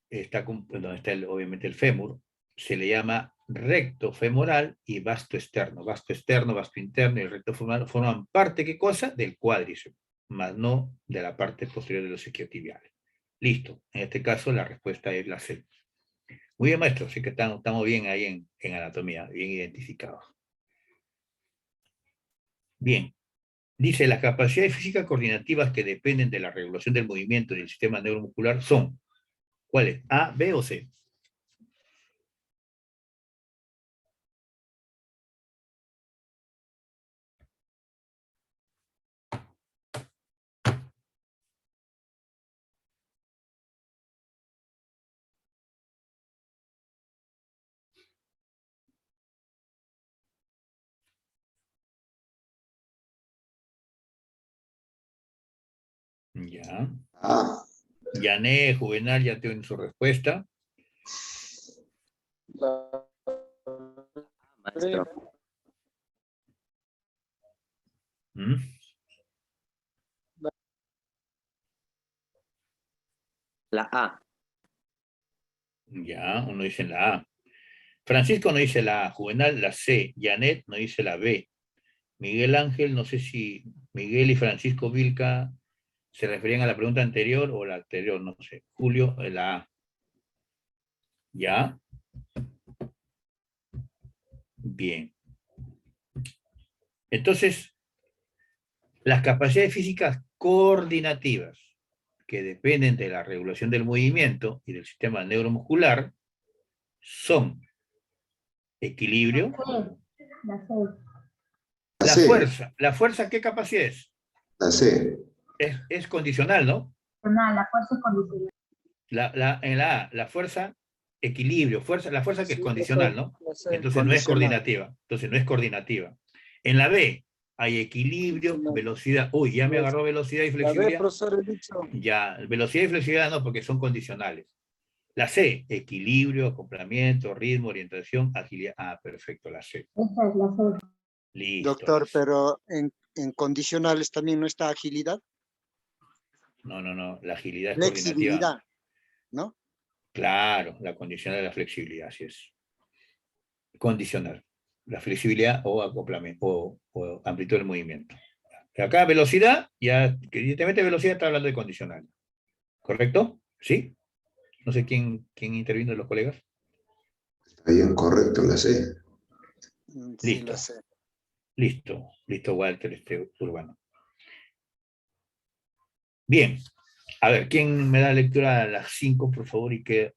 donde está obviamente el fémur, se le llama recto femoral y vasto externo. Vasto externo, vasto interno y el recto femoral forman parte, ¿qué cosa? Del cuádriceps, más no de la parte posterior de los isquiotibiales. Listo. En este caso la respuesta es la C. Muy bien, maestro. Así que estamos bien ahí en anatomía, bien identificados. Bien. Dice, las capacidades físicas coordinativas que dependen de la regulación del movimiento del sistema neuromuscular son, ¿cuáles? A, B o C. Ya. Ah, Yané, Juvenal, ya tienen su respuesta. La Maestro. ¿Mm? La A. Ya, uno dice la A. Francisco no dice la A, Juvenal la C, Janet no dice la B. Miguel Ángel, no sé si Miguel y Francisco Vilca se referían a la pregunta anterior o la anterior, no sé. Julio, la A. ¿Ya? Bien. Entonces, las capacidades físicas coordinativas que dependen de la regulación del movimiento y del sistema neuromuscular son equilibrio. La C. la C, La fuerza, ¿qué capacidad es? la C. Es condicional, ¿no? No, la fuerza es condicional. En la A, la fuerza, equilibrio, la fuerza que es sí, condicional, ¿no? la C. Entonces no es Condicional. coordinativa. Entonces no es coordinativa. En la B hay equilibrio, Condicional. velocidad. Uy, ya me agarró velocidad y La B, flexibilidad. profesor, he dicho. Ya, velocidad y flexibilidad no, porque son condicionales. La C, equilibrio, acoplamiento, ritmo, orientación, agilidad. Ah, perfecto, la C. Esa es la C. Listo. Doctor, pero en condicionales también no está agilidad, No, la agilidad es coordinativa. flexibilidad, ¿no? Claro, la condicional de la flexibilidad, así es. Condicional. La flexibilidad o acoplamiento o amplitud del movimiento. Acá velocidad, ya, evidentemente velocidad está hablando de condicional. ¿Correcto? ¿Sí? No sé quién intervino de los colegas. Está bien, correcto, la C. Sí, Listo. la sé. Listo, Walter, Urbano. Bien, a ver, ¿quién me da lectura a las 5, por favor, y qué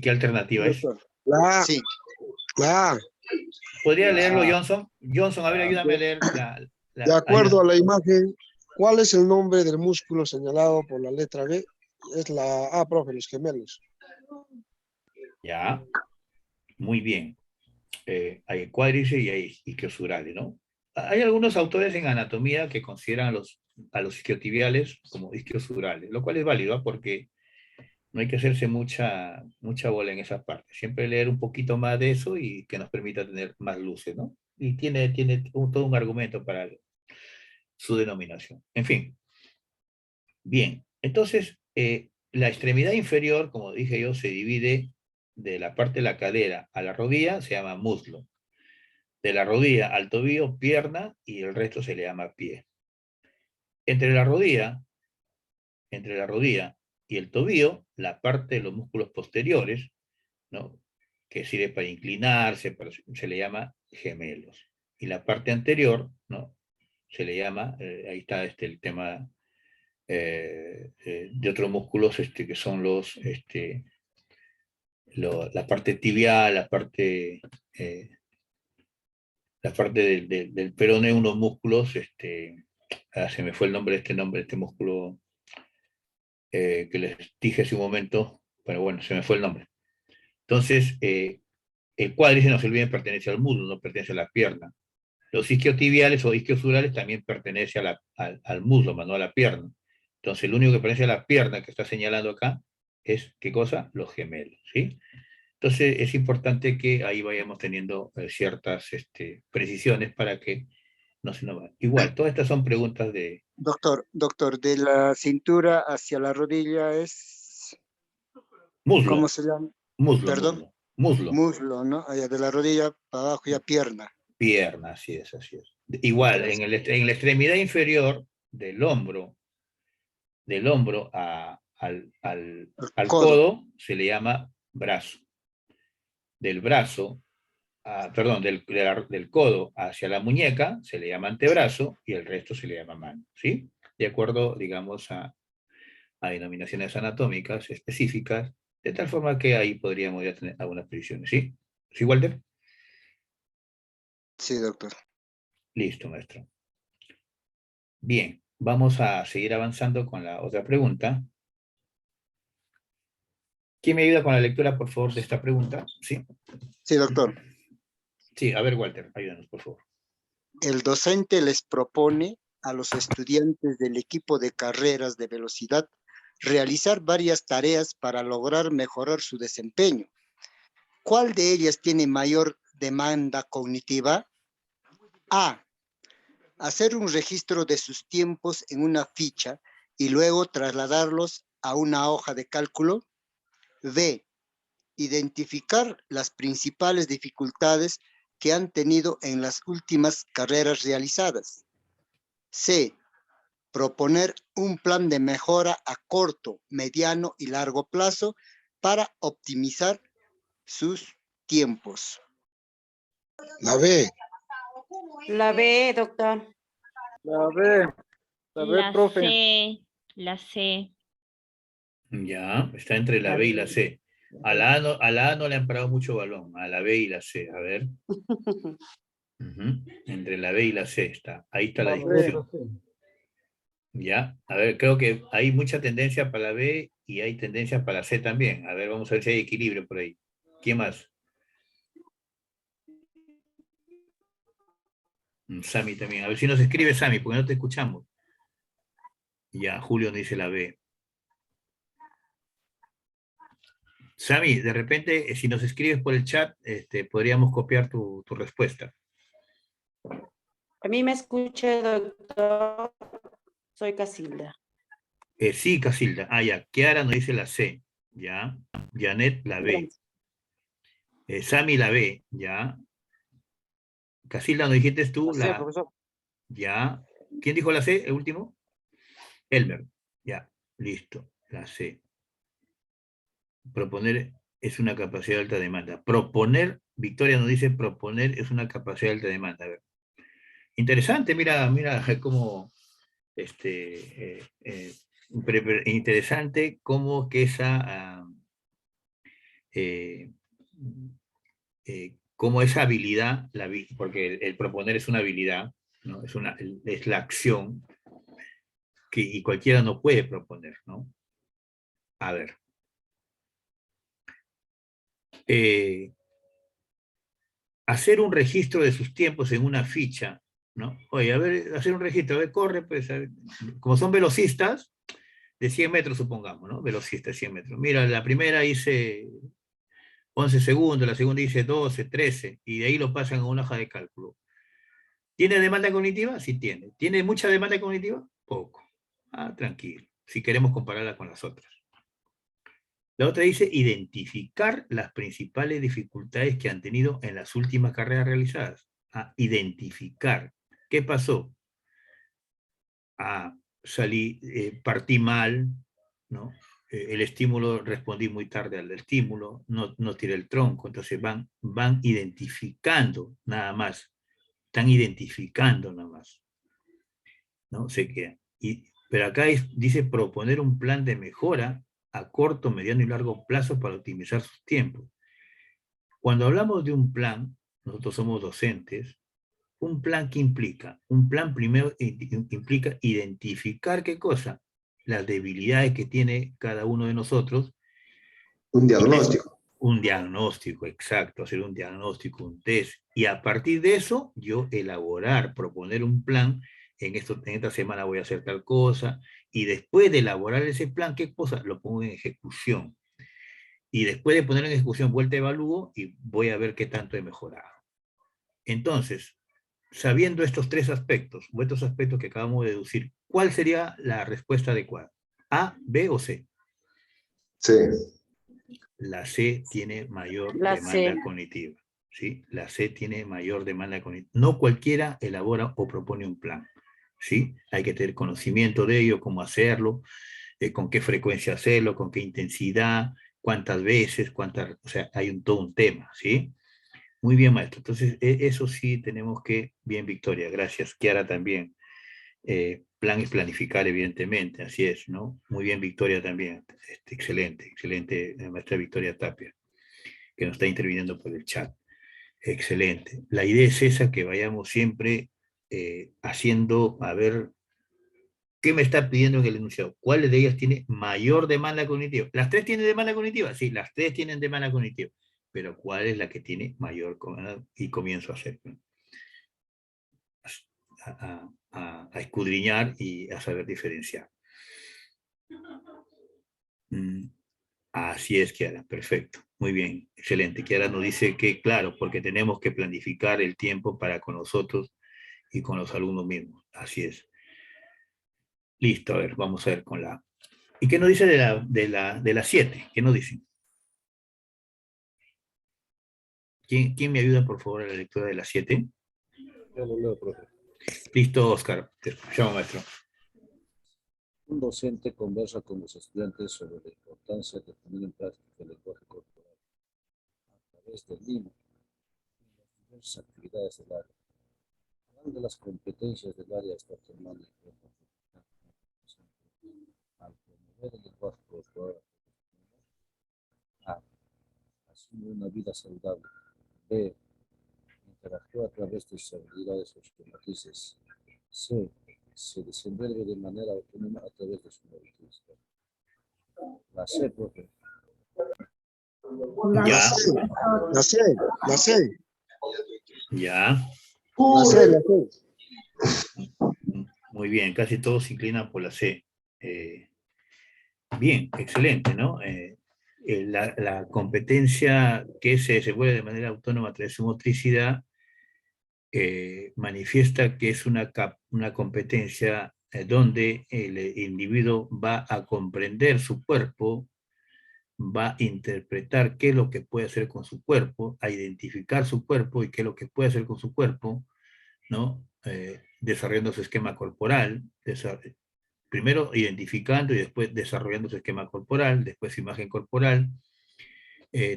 alternativa es? Doctor. La A, Sí, la A. ¿Podría leerlo, Ah, Johnson? Johnson, a ver, ayúdame a leer De acuerdo a la imagen, ¿cuál es el nombre del músculo señalado por la letra B? Es la A, profe, los gemelos. Ya, muy bien. Hay cuádriceps y hay isquiosurales, ¿no? Hay algunos autores en anatomía que consideran a los isquiotibiales como isquiosurales, lo cual es válido, ¿ah? Porque no hay que hacerse mucha bola en esa parte. Siempre leer un poquito más de eso y que nos permita tener más luces, ¿no? Y tiene todo un argumento para su denominación. En fin, bien. Entonces, la extremidad inferior, como dije yo, se divide de la parte de la cadera a la rodilla, se llama muslo. De la rodilla al tobillo, pierna, y el resto se le llama pie. Entre la rodilla y el tobillo, la parte de los músculos posteriores, ¿no? Que sirve para inclinarse, se le llama gemelos. Y la parte anterior, ¿no? Se le llama, ahí está el tema de otros músculos que son la parte tibial, la parte la parte del peroné, unos músculos, se me fue el nombre de este músculo que les dije hace un momento, pero bueno, se me fue el nombre. Entonces, el cuádriceps, no se olviden, pertenece al muslo, no pertenece a la pierna. Los isquiotibiales o isquiosurales también pertenece al muslo, más no a la pierna. Entonces, el único que pertenece a la pierna que está señalando acá es, ¿qué cosa? Los gemelos, ¿sí? Entonces, es importante que ahí vayamos teniendo ciertas precisiones para que no se nos vaya. Igual, todas estas son preguntas de Doctor, de la cintura hacia la rodilla es, muslo, ¿cómo se llama? muslo, Perdón, muslo. muslo, ¿no? Allá de la rodilla para abajo ya pierna. Pierna, así es, así es. Igual, en la extremidad inferior del hombro al Codo. codo se le llama brazo. Del brazo, perdón, del codo hacia la muñeca se le llama antebrazo y el resto se le llama mano, ¿sí? De acuerdo, digamos, a denominaciones anatómicas específicas, de tal forma que ahí podríamos ya tener algunas precisiones, ¿sí? ¿Sí, Walter? Sí, doctor. Listo, maestro. Bien, vamos a seguir avanzando con la otra pregunta. ¿Quién me ayuda con la lectura, por favor, de esta pregunta? Sí. Sí, doctor. Sí, a ver, Walter, ayúdanos, por favor. El docente les propone a los estudiantes del equipo de carreras de velocidad realizar varias tareas para lograr mejorar su desempeño. ¿Cuál de ellas tiene mayor demanda cognitiva? A. Hacer un registro de sus tiempos en una ficha y luego trasladarlos a una hoja de cálculo. B. Identificar las principales dificultades que han tenido en las últimas carreras realizadas. C. Proponer un plan de mejora a corto, mediano y largo plazo para optimizar sus tiempos. La B. La B, doctor. La B, profe. La C. Ya, está entre la B y la C. A la A no le han parado mucho balón, a la B y la C, a ver. Entre la B y la C está. Ahí está la discusión. Ya, a ver, creo que hay mucha tendencia para la B y hay tendencia para la C también. A ver, vamos a ver si hay equilibrio por ahí. ¿Quién más? Sami también. A ver si nos escribe Sami, porque no te escuchamos. Ya, Julio nos dice la B. Sami, de repente, si nos escribes por el chat, podríamos copiar tu respuesta. A mí me escucha, doctor. Soy Casilda. Sí, Casilda. Ah, ya. Kiara nos dice la C. Ya. Janet la B. Sami la B. Ya. Casilda, ¿nos dijiste tú La C, la? profesor. Ya. ¿Quién dijo la C, el último? Elmer. Ya. Listo. La C. Proponer es una capacidad de alta demanda. Proponer, Victoria nos dice proponer es una capacidad de alta demanda. A ver. Interesante, mira cómo interesante cómo que cómo esa habilidad, porque el proponer es una habilidad, ¿no? Es la acción y cualquiera no puede proponer, ¿no? A ver. Hacer un registro de sus tiempos en una ficha, ¿no? Oye, a ver, hacer un registro, a ver, corre, pues, a ver, como son velocistas, de 100 metros supongamos, ¿no? Velocistas de 100 metros. Mira, la primera hice 11 segundos, la segunda hice 12, 13, y de ahí lo pasan a una hoja de cálculo. ¿Tiene demanda cognitiva? Sí tiene. ¿Tiene mucha demanda cognitiva? Poco. Ah, tranquilo, si queremos compararla con las otras. La otra dice identificar las principales dificultades que han tenido en las últimas carreras realizadas. Ah, identificar. ¿Qué pasó? Ah, partí mal, ¿no? El estímulo, respondí muy tarde al estímulo, no tiré el tronco, entonces van identificando nada más, están identificando nada más, ¿no? Se queda. Pero acá dice proponer un plan de mejora a corto, mediano y largo plazo para optimizar sus tiempos. Cuando hablamos de un plan, nosotros somos docentes, ¿Un plan qué implica? Un plan primero implica identificar ¿qué cosa? Las debilidades que tiene cada uno de nosotros. Un diagnóstico. Un diagnóstico, exacto, hacer un diagnóstico, un test, y a partir de eso yo elaborar, proponer un plan, en esta semana voy a hacer tal cosa, y después de elaborar ese plan, ¿qué cosa? Lo pongo en ejecución. Y después de poner en ejecución, vuelta evalúo y voy a ver qué tanto he mejorado. Entonces, sabiendo estos tres aspectos, o estos aspectos que acabamos de deducir, ¿cuál sería la respuesta adecuada? ¿A, B o C? Sí. La C tiene mayor La demanda C. cognitiva. ¿Sí? La C tiene mayor demanda cognitiva. No cualquiera elabora o propone un plan. ¿Sí? Hay que tener conocimiento de ello, cómo hacerlo, con qué frecuencia hacerlo, con qué intensidad, cuántas veces, o sea, hay todo un tema. ¿Sí? Muy bien, maestro. Entonces, eso sí tenemos que, bien, Victoria, gracias. Kiara también. Plan es planificar, evidentemente, así es, ¿no? Muy bien, Victoria también. Excelente, excelente, maestra Victoria Tapia, que nos está interviniendo por el chat. Excelente. La idea es esa, que vayamos siempre haciendo, a ver, ¿qué me está pidiendo en el enunciado? ¿Cuál de ellas tiene mayor demanda cognitiva? ¿Las tres tienen demanda cognitiva? Sí, las tres tienen demanda cognitiva, pero ¿cuál es la que tiene mayor? Y comienzo a hacer, ¿no? A escudriñar y a saber diferenciar. Así es, Kiara, perfecto. Muy bien, excelente. Kiara nos dice que, claro, porque tenemos que planificar el tiempo para con nosotros y con los alumnos mismos. Así es. Listo, a ver, vamos a ver con la... ¿Y qué nos dice de la 7? ¿Qué nos dice? ¿Quién me ayuda, por favor, a la lectura de la 7? Yo lo leo, profe. Listo, Oscar. Te escuchamos, maestro. Un docente conversa con los estudiantes sobre la importancia de poner en práctica el lenguaje corporal a través del libro y las diversas actividades del área. ¿Cuál de las competencias del área está tomando en cuenta al promover el lenguaje corporal? A. Asume una vida saludable. B. Interactúa a través de sus habilidades automatices. C. Se desenvuelve de manera autónoma a través de su habilidades. La C, profe. Ya. La C. Ya. La C. Muy bien, casi todos se inclinan por la C. Bien, excelente, ¿no? La competencia que se desenvuelve de manera autónoma a través de su motricidad manifiesta que es una competencia donde el individuo va a comprender su cuerpo, va a interpretar qué es lo que puede hacer con su cuerpo, a identificar su cuerpo y qué es lo que puede hacer con su cuerpo, ¿no? Desarrollando su esquema corporal, primero identificando y después desarrollando su esquema corporal, después su imagen corporal,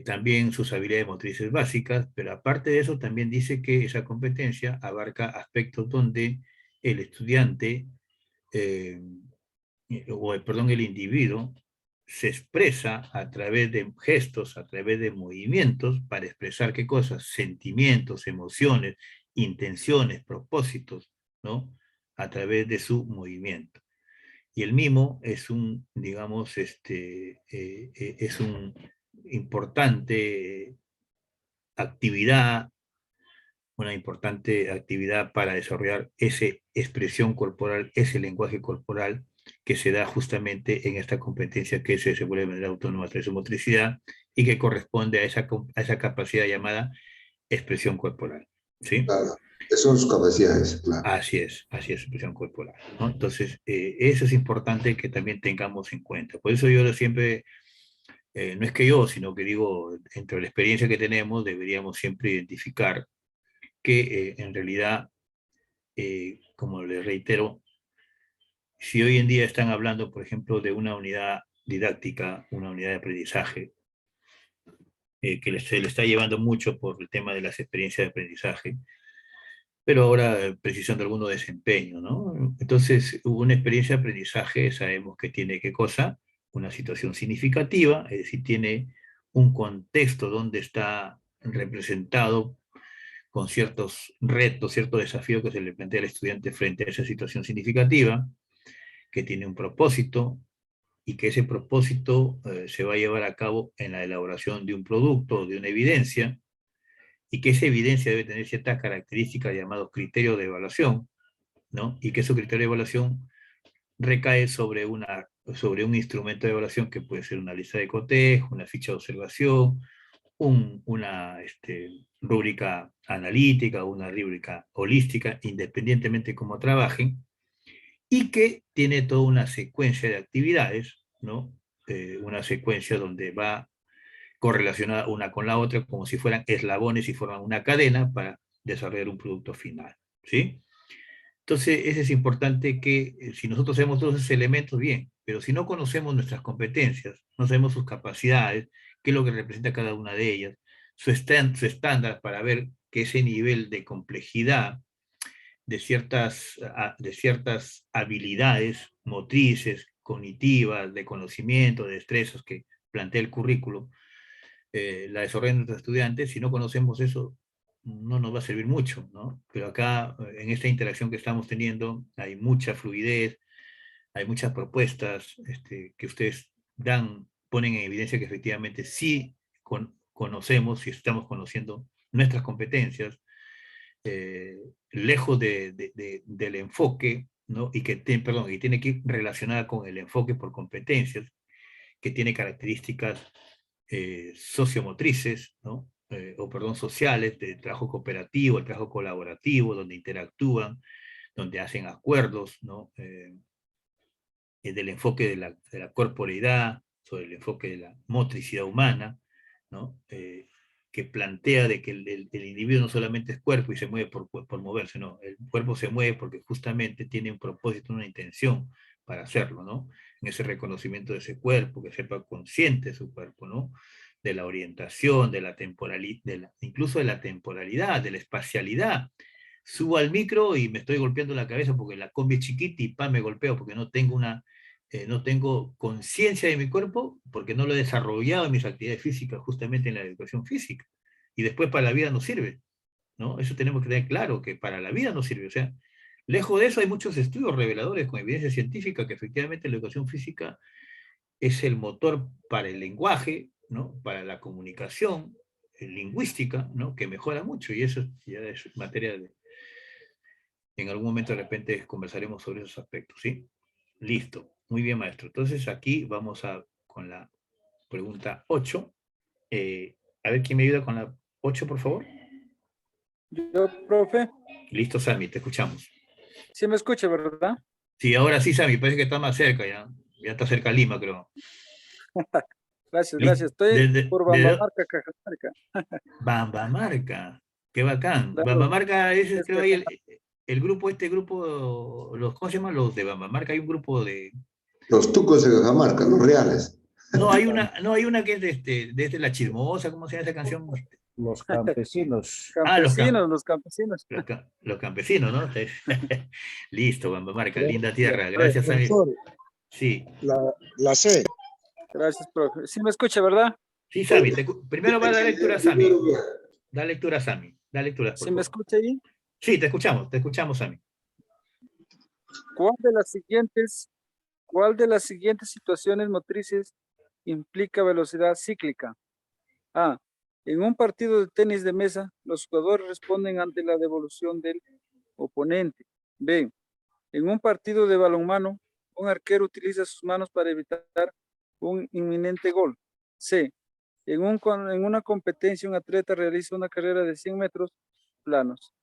también sus habilidades motrices básicas, pero aparte de eso también dice que esa competencia abarca aspectos donde el estudiante, el individuo, se expresa a través de gestos, a través de movimientos, para expresar qué cosas, sentimientos, emociones, intenciones, propósitos, ¿no? A través de su movimiento. Y el mimo es un, digamos, es un importante actividad, una importante actividad para desarrollar esa expresión corporal, ese lenguaje corporal que se da justamente en esta competencia que se desenvuelve de manera autónoma a través de su motricidad y que corresponde a esa capacidad llamada expresión corporal. ¿Sí? Claro, son sus capacidades, claro. Así es, expresión corporal, ¿no? Entonces, eso es importante que también tengamos en cuenta. Por eso yo siempre, no es que yo, sino que digo, entre la experiencia que tenemos, deberíamos siempre identificar que en realidad, como les reitero, si hoy en día están hablando, por ejemplo, de una unidad didáctica, una unidad de aprendizaje, que se le está llevando mucho por el tema de las experiencias de aprendizaje, pero ahora precisión de alguno desempeño, ¿no? Entonces, una experiencia de aprendizaje, sabemos que tiene qué cosa, una situación significativa, es decir, tiene un contexto donde está representado con ciertos retos, ciertos desafíos que se le plantea al estudiante frente a esa situación significativa, que tiene un propósito, y que ese propósito se va a llevar a cabo en la elaboración de un producto, de una evidencia, y que esa evidencia debe tener ciertas características llamados criterios de evaluación, ¿no? Y que esos criterios de evaluación recae sobre un instrumento de evaluación que puede ser una lista de cotejo, una ficha de observación, una rúbrica analítica, una rúbrica holística, independientemente de cómo trabajen, y que tiene toda una secuencia de actividades, ¿no? Una secuencia donde va correlacionada una con la otra, como si fueran eslabones y forman una cadena para desarrollar un producto final, ¿sí? Entonces, eso es importante que si nosotros sabemos todos esos elementos, bien, pero si no conocemos nuestras competencias, no sabemos sus capacidades, qué es lo que representa cada una de ellas, su estándar para ver que ese nivel de complejidad de ciertas habilidades motrices, cognitivas, de conocimiento, de destrezas que plantea el currículo, la desarrollan nuestros estudiantes. Si no conocemos eso, no nos va a servir mucho, ¿no? Pero acá, en esta interacción que estamos teniendo, hay mucha fluidez, hay muchas propuestas que ustedes ponen en evidencia que efectivamente sí conocemos, sí estamos conociendo nuestras competencias, lejos del enfoque, ¿no? Y y tiene que ir relacionada con el enfoque por competencias, que tiene características sociomotrices, ¿no? Sociales, de trabajo cooperativo, el trabajo colaborativo, donde interactúan, donde hacen acuerdos, ¿no? Del enfoque de la corporeidad, sobre el enfoque de la motricidad humana, ¿no? Que plantea de que el individuo no solamente es cuerpo y se mueve por moverse, no, el cuerpo se mueve porque justamente tiene un propósito, una intención para hacerlo, ¿no? En ese reconocimiento de ese cuerpo, que sepa consciente de su cuerpo, ¿no? De la orientación, de la temporalidad, incluso de la temporalidad, de la espacialidad. Subo al micro y me estoy golpeando la cabeza porque la combi es chiquita y me golpeo porque no tengo conciencia de mi cuerpo, porque no lo he desarrollado en mis actividades físicas, justamente en la educación física. Y después para la vida no sirve, ¿no? Eso tenemos que tener claro, que para la vida no sirve. O sea, lejos de eso hay muchos estudios reveladores con evidencia científica que efectivamente la educación física es el motor para el lenguaje, ¿no? Para la comunicación lingüística, ¿no? Que mejora mucho, y eso ya es materia de... En algún momento de repente conversaremos sobre esos aspectos, ¿sí? Listo. Muy bien, maestro. Entonces aquí vamos con la pregunta 8. A ver, ¿quién me ayuda con la 8, por favor? Yo, profe. Listo, Sami, te escuchamos. Sí me escucha, ¿verdad? Sí, ahora sí, Sami, parece que está más cerca ya. Ya está cerca Lima, creo. Gracias, gracias. Estoy por Bambamarca, Cajamarca. Bambamarca. Qué bacán. Claro. Bambamarca es, creo, ahí el grupo, ¿cómo se llaman los de Bambamarca? Hay un grupo de... Los tucos de Cajamarca, los reales. No, hay una que es desde La Chismosa, ¿cómo se llama esa canción? Los campesinos. Los campesinos. Los campesinos, ¿no? Listo, Bambamarca, linda tierra. Gracias, Sami. Sí. La C. Gracias, profe. Sí me escucha, ¿verdad? Sí, Sami. Primero va a dar lectura a Sami. Da lectura a Sami. Da lectura, por ¿Sí me escucha ahí? Sí, te escuchamos, Sami. ¿Cuál de las siguientes situaciones motrices implica velocidad cíclica? A. En un partido de tenis de mesa, los jugadores responden ante la devolución del oponente. B. En un partido de balonmano, un arquero utiliza sus manos para evitar un inminente gol. C. En una competencia, un atleta realiza una carrera de 100 metros planos.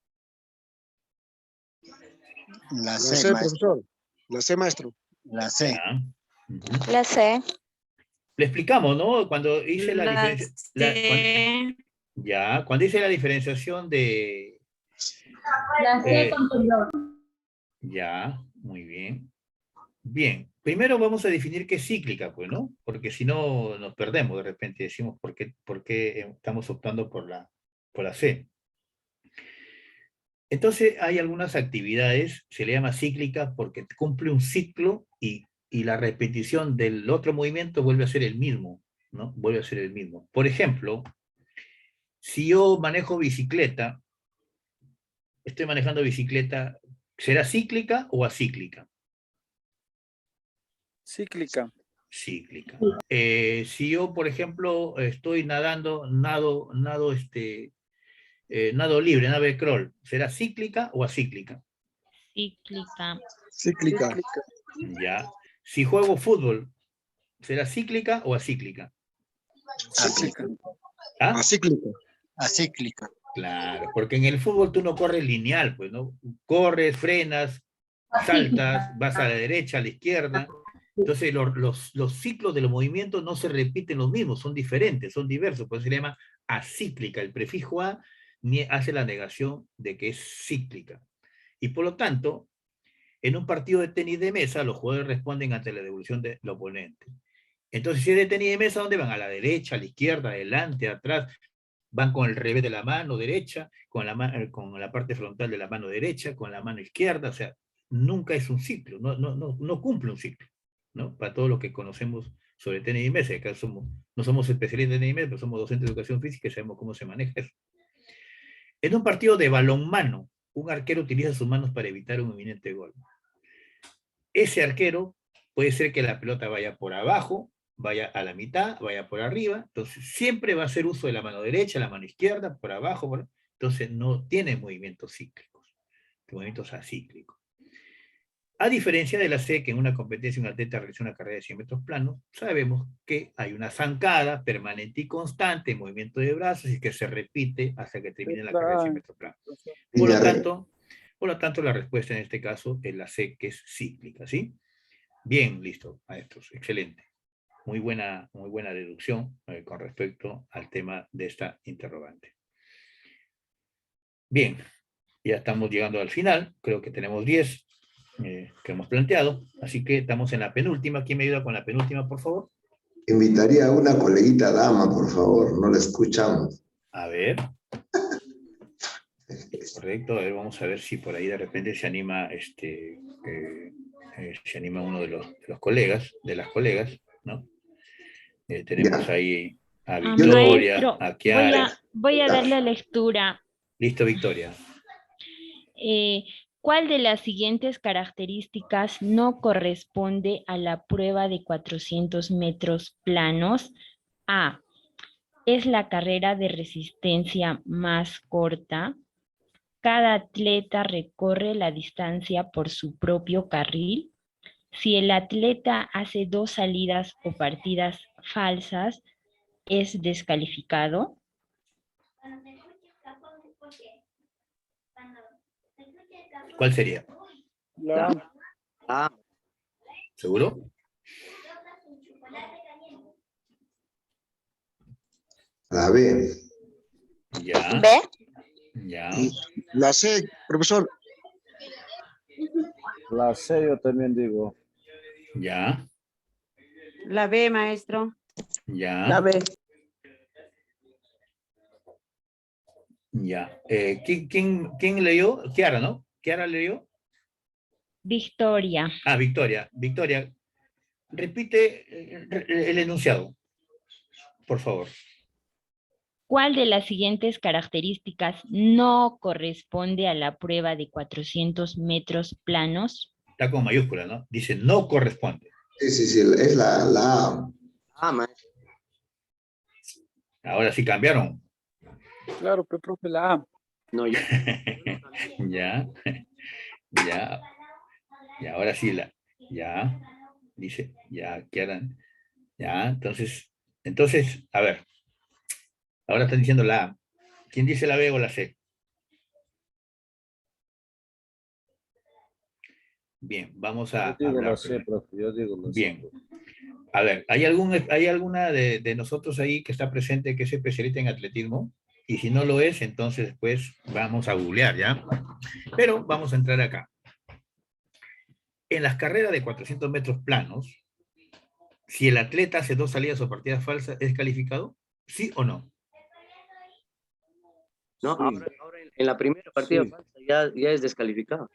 La C, C, profesor. La C, maestro. La C. La C. Le explicamos, ¿no? Cuando hice la diferencia... Cuando hice la diferenciación de... La C con temblor. Ya, muy bien. Bien, primero vamos a definir qué es cíclica, pues, ¿no? Porque si no nos perdemos, de repente decimos por qué estamos optando por la C. Entonces hay algunas actividades, se le llama cíclica porque cumple un ciclo y la repetición del otro movimiento vuelve a ser el mismo, ¿no? Vuelve a ser el mismo. Por ejemplo, si yo manejo bicicleta estoy manejando bicicleta, ¿será cíclica o acíclica? Cíclica. Cíclica. Si yo, por ejemplo, estoy nadando, nado libre, nado de crawl, ¿será cíclica o acíclica? Cíclica. Cíclica. Ya. Si juego fútbol, ¿será cíclica o acíclica? Acíclica. ¿Ah? Acíclica. Acíclica. Claro, porque en el fútbol tú no corres lineal, pues, ¿no? Corres, frenas, saltas, vas a la derecha, a la izquierda. Entonces los ciclos de los movimientos no se repiten los mismos, son diferentes, son diversos, por eso se llama acíclica. El prefijo a hace la negación de que es cíclica. Y por lo tanto, en un partido de tenis de mesa, los jugadores responden ante la devolución del oponente. Entonces, si es de tenis de mesa, ¿dónde van? A la derecha, a la izquierda, adelante, atrás. Van con el revés de la mano derecha, con la parte frontal de la mano derecha, con la mano izquierda, o sea, nunca es un ciclo, no cumple un ciclo, ¿no? Para todos los que conocemos sobre tenis y mesa, acá no somos especialistas en tenis y mesa, pero somos docentes de educación física y sabemos cómo se maneja eso. En un partido de balonmano, un arquero utiliza sus manos para evitar un inminente gol. Ese arquero puede ser que la pelota vaya por abajo, vaya a la mitad, vaya por arriba, entonces siempre va a hacer uso de la mano derecha, la mano izquierda, por abajo, entonces no tiene movimientos cíclicos, movimientos acíclicos. A diferencia de la C, que en una competencia un atleta realiza una carrera de 100 metros planos, sabemos que hay una zancada permanente y constante, movimiento de brazos, y que se repite hasta que termine la carrera de 100 metros planos. Por lo tanto, la respuesta en este caso es la C, que es cíclica, ¿sí? Bien, listo, maestros, excelente. Muy buena deducción con respecto al tema de esta interrogante. Bien, ya estamos llegando al final, creo que tenemos 10 que hemos planteado, así que estamos en la penúltima. ¿Quién me ayuda con la penúltima, por favor? Invitaría a una coleguita dama, por favor, no la escuchamos. A ver. Correcto, a ver, vamos a ver si por ahí de repente se anima uno de los colegas, de las colegas, ¿no? Tenemos ahí a Victoria, Maestro, a Kiara. voy a darle lectura. Listo, Victoria. ¿Cuál de las siguientes características no corresponde a la prueba de 400 metros planos? A. Es la carrera de resistencia más corta. Cada atleta recorre la distancia por su propio carril. Si el atleta hace 2 salidas o partidas falsas, es descalificado. ¿Cuál sería? La ¿Seguro? La B. Ya. ¿B? Ya. La C, profesor. La C yo también digo. Ya. La B, maestro. Ya. La B. Ya. ¿Quién leyó? Kiara, ¿no? ¿Kiara leyó? Victoria. Ah, Victoria. Victoria, repite el enunciado, por favor. ¿Cuál de las siguientes características no corresponde a la prueba de 400 metros planos? Está con mayúscula, ¿no? Dice no corresponde. Sí, es la A. Ah, maestro. Ahora sí cambiaron. claro, profe, la A. No, yo. Ya. Ya. Y ahora sí ya. Dice, ya quedan. Ya, entonces, a ver. Ahora están diciendo la A. ¿Quién dice la B o la C? Bien, vamos a Yo digo hablar la C, primero. profe, yo digo la C. Bien. A ver, ¿hay alguna de nosotros ahí que está presente que es especialista en atletismo? Y si no lo es, entonces después vamos a googlear, ¿ya? Pero vamos a entrar acá. En las carreras de 400 metros planos, si el atleta hace 2 salidas o partidas falsas, ¿es calificado? ¿Sí o no? No, ahora en la primera partida falsa ya es descalificado.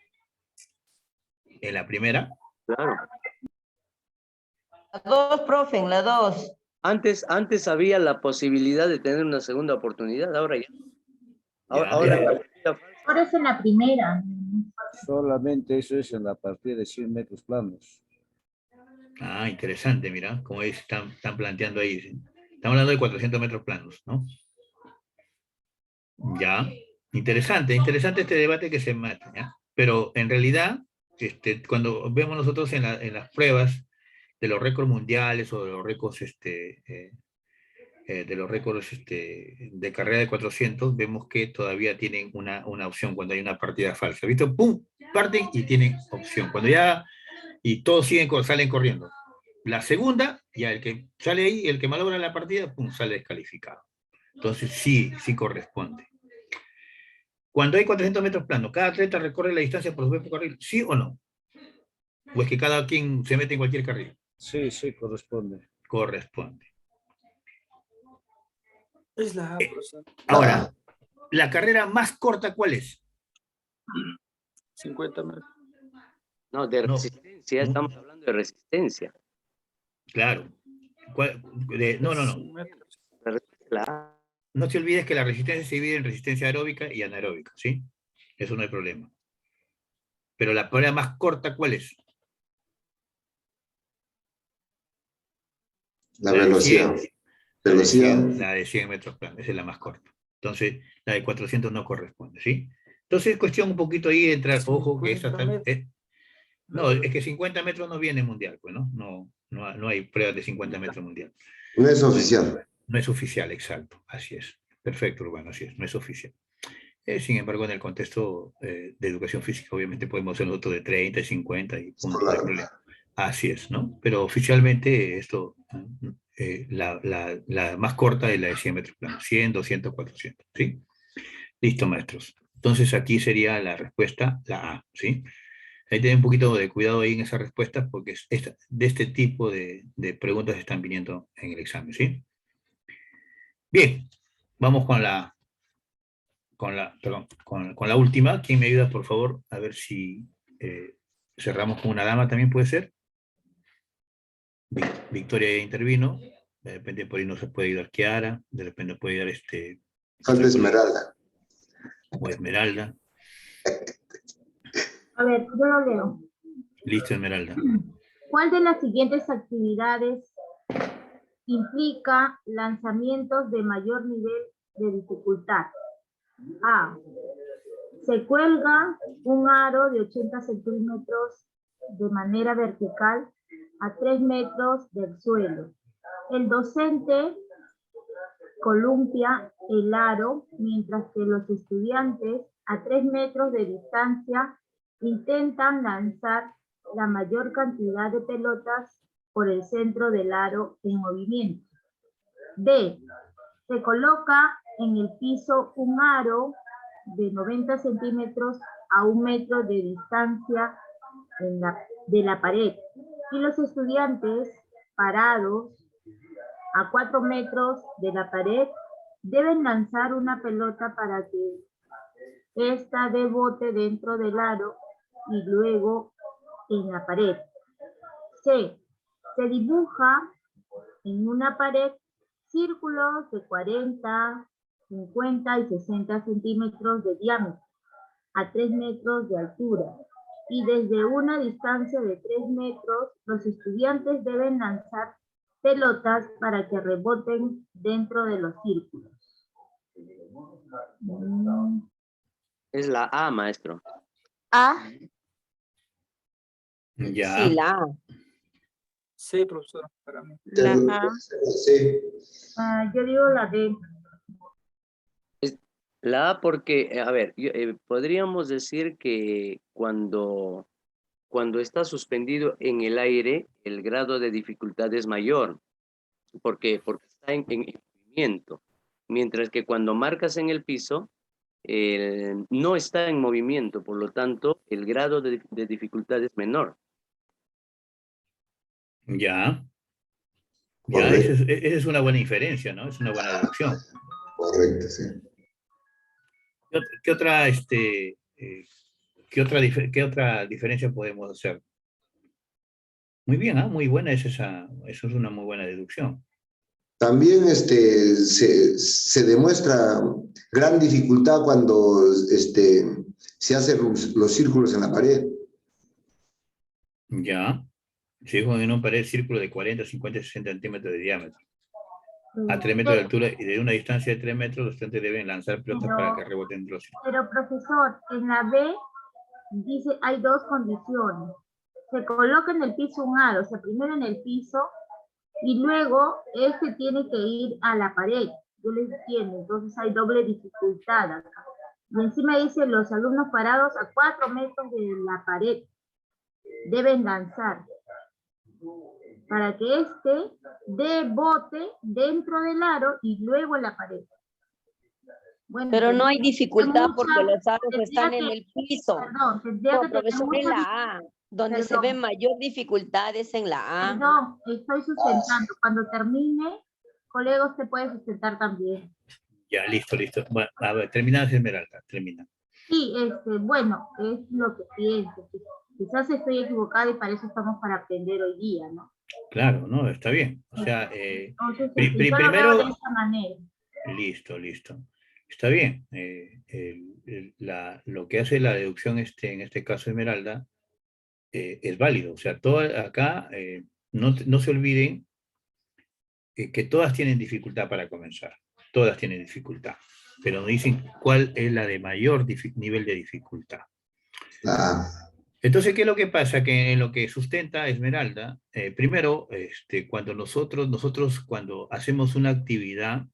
¿En la primera? Claro. La 2, profe, en la 2. Antes había la posibilidad de tener una segunda oportunidad, ahora ya. Ahora en la partida falsa Ahora es en la primera. Solamente eso es en la partida de 100 metros planos. Ah, interesante, mira, como están planteando ahí. ¿Sí? Estamos hablando de 400 metros planos, ¿no? Ya, interesante este debate que se mata, ¿ya? Pero en realidad, cuando vemos nosotros en las pruebas de los récords mundiales o de los récords, de carrera de 400, vemos que todavía tienen una opción cuando hay una partida falsa. ¿Visto? ¡Pum! Parten y tienen opción. Cuando ya, y todos salen corriendo. La segunda, ya el que sale ahí, el que malogra la partida, ¡pum! Sale descalificado. Entonces sí corresponde. Cuando hay 400 metros planos, ¿cada atleta recorre la distancia por su propio carril? ¿Sí o no? ¿O es que cada quien se mete en cualquier carril? Sí, corresponde. Corresponde. Es la A, profesor. Ahora, ¿la carrera más corta cuál es? 50 metros. No, de resistencia, estamos hablando de resistencia. Claro. No. La A. No te olvides que la resistencia se divide en resistencia aeróbica y anaeróbica, ¿sí? Eso no hay problema. Pero la prueba más corta, ¿cuál es? La velocidad. Velocidad. La de 100 metros planos, esa es la más corta. Entonces, la de 400 no corresponde, ¿sí? Entonces, cuestión un poquito ahí de entrar, ojo, que esa tal... no, es que 50 metros no viene mundial, pues, ¿no? No hay pruebas de 50 metros mundial. No es oficial. No es oficial, exacto, así es. Perfecto, Urbano, así es, no es oficial. Sin embargo, en el contexto de educación física, obviamente podemos hacer nosotros de 30 y 50 y punto, no hay problema. Así es, ¿no? Pero oficialmente esto, la más corta es la de 100 metros planos, 100, 200, 400, ¿sí? Listo, maestros. Entonces aquí sería la respuesta, la A, ¿sí? Ahí tienen un poquito de cuidado ahí en esas respuestas porque de este tipo de preguntas están viniendo en el examen, ¿sí? Bien, vamos con la última. ¿Quién me ayuda, por favor? A ver si cerramos con una dama también, ¿puede ser? Victoria intervino. De repente por ahí no se puede ayudar Kiara. De repente puede ayudar Falta Esmeralda. O Esmeralda. A ver, yo lo leo. Listo, Esmeralda. ¿Cuál de las siguientes actividades implica lanzamientos de mayor nivel de dificultad? A. Se cuelga un aro de 80 centímetros de manera vertical a 3 metros del suelo. El docente columpia el aro mientras que los estudiantes a 3 metros de distancia intentan lanzar la mayor cantidad de pelotas por el centro del aro en movimiento. B. Se coloca en el piso un aro de 90 centímetros a 1 metro de distancia de la pared y los estudiantes parados a 4 metros de la pared deben lanzar una pelota para que ésta debote dentro del aro y luego en la pared. C. Se dibuja en una pared círculos de 40, 50 y 60 centímetros de diámetro a 3 metros de altura. Y desde una distancia de 3 metros, los estudiantes deben lanzar pelotas para que reboten dentro de los círculos. Es la A, maestro. A. Ya. Sí, la A. Sí, profesor, para mí. La A. Sí. Yo digo la D. La A porque, a ver, podríamos decir que cuando está suspendido en el aire, el grado de dificultad es mayor, porque está en movimiento, mientras que cuando marcas en el piso, no está en movimiento, por lo tanto, el grado de dificultad es menor. Ya. Ya, esa es una buena inferencia, ¿no? Es una buena deducción. Correcto, sí. ¿Qué otra diferencia podemos hacer? Muy bien, muy buena es esa. Eso es una muy buena deducción. También se demuestra gran dificultad cuando se hacen los círculos en la pared. Ya. Si es en una pared círculo de 40, 50, 60 centímetros de diámetro, a 3 metros de altura y de una distancia de 3 metros, los estudiantes deben lanzar pelotas para que reboten de los círculos. Pero profesor, en la B dice hay dos condiciones. Se coloca en el piso un aro, o sea, primero en el piso y luego tiene que ir a la pared. Yo les entiendo, entonces hay doble dificultad acá. Y encima dice los alumnos parados a 4 metros de la pared deben lanzar para que dé bote dentro del aro y luego en la pared. Bueno, pero no hay dificultad porque los aros tendría están que- en el piso. Perdón, tendría No, que tener profesor, en mucha la A, donde se Perdón. ven mayor dificultades en la A. Perdón, estoy sustentando. Cuando termine, colega, usted puede sustentar también. Ya, listo, listo. Bueno, a ver, termina, Esmeralda, termina. Sí, bueno, es lo que pienso. Quizás estoy equivocada y para eso estamos para aprender hoy día, ¿no? Claro, no, está bien. O sea, Entonces, pri- pri- yo lo veo primero, de esa manera. listo. Está bien. Lo que hace la deducción en este caso Esmeralda es válido. O sea, acá no se olviden que todas tienen dificultad para comenzar. Todas tienen dificultad. Pero nos dicen cuál es la de mayor nivel de dificultad. Entonces, ¿qué es lo que pasa? Que en lo que sustenta Esmeralda, primero, cuando nosotros cuando hacemos una actividad,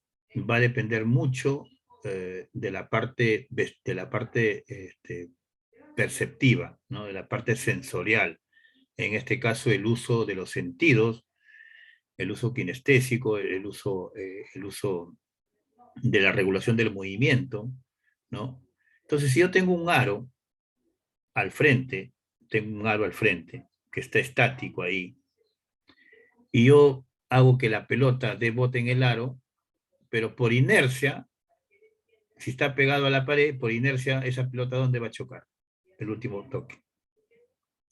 va a depender mucho de la parte perceptiva, ¿no? De la parte sensorial. En este caso, el uso de los sentidos, el uso kinestésico, el uso de la regulación del movimiento, ¿no? Entonces, si yo tengo un aro al frente, que está estático ahí, y yo hago que la pelota dé bote en el aro, pero por inercia, si está pegado a la pared, por inercia, esa pelota ¿dónde va a chocar? El último toque.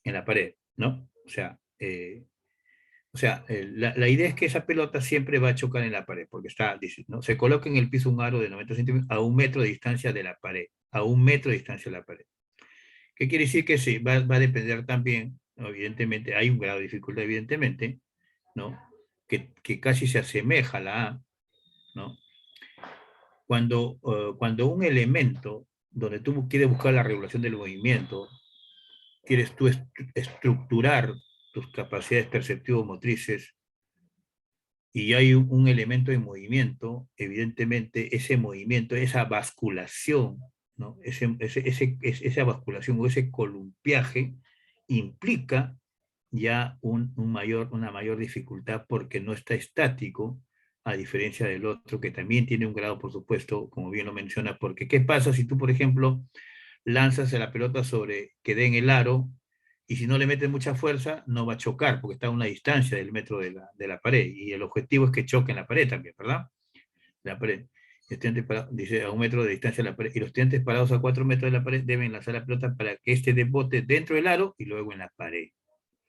En la pared, ¿no? O sea, la idea es que esa pelota siempre va a chocar en la pared, porque ¿no? Se coloca en el piso un aro de 90 centímetros a 1 metro de distancia de la pared, a 1 metro de distancia de la pared. ¿Qué quiere decir? Que sí, va a depender también, ¿no? Evidentemente, hay un grado de dificultad, evidentemente, ¿no? Que casi se asemeja a la A, ¿no? Cuando un elemento, donde tú quieres buscar la regulación del movimiento, quieres tú estructurar tus capacidades perceptivo-motrices, y hay un elemento en movimiento, evidentemente ese movimiento, esa basculación, ¿no? Esa basculación o ese columpiaje implica ya una mayor dificultad porque no está estático, a diferencia del otro que también tiene un grado, por supuesto, como bien lo menciona, porque ¿qué pasa si tú, por ejemplo, lanzas la pelota que dé en el aro y si no le metes mucha fuerza no va a chocar porque está a una distancia del metro de la pared y el objetivo es que choque en la pared también, ¿verdad? La pared. Dice a 1 metro de distancia de la pared y los estudiantes parados a 4 metros de la pared deben lanzar la pelota para que dé bote dentro del aro y luego en la pared,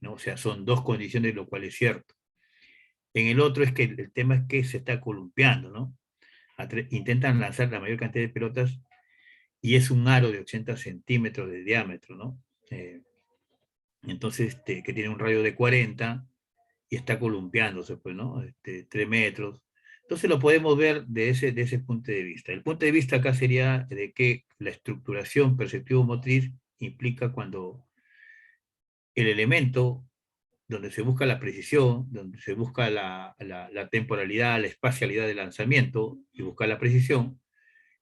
¿no? O sea, son dos condiciones, lo cual es cierto. En el otro es que el tema es que se está columpiando, ¿no? Intentan lanzar la mayor cantidad de pelotas y es un aro de 80 centímetros de diámetro, ¿no? Entonces, que tiene un radio de 40 y está columpiándose, pues, ¿no? 3 metros. Entonces lo podemos ver de ese punto de vista. El punto de vista acá sería de que la estructuración perceptivo-motriz implica cuando el elemento donde se busca la precisión, donde se busca la temporalidad, la espacialidad del lanzamiento y buscar la precisión,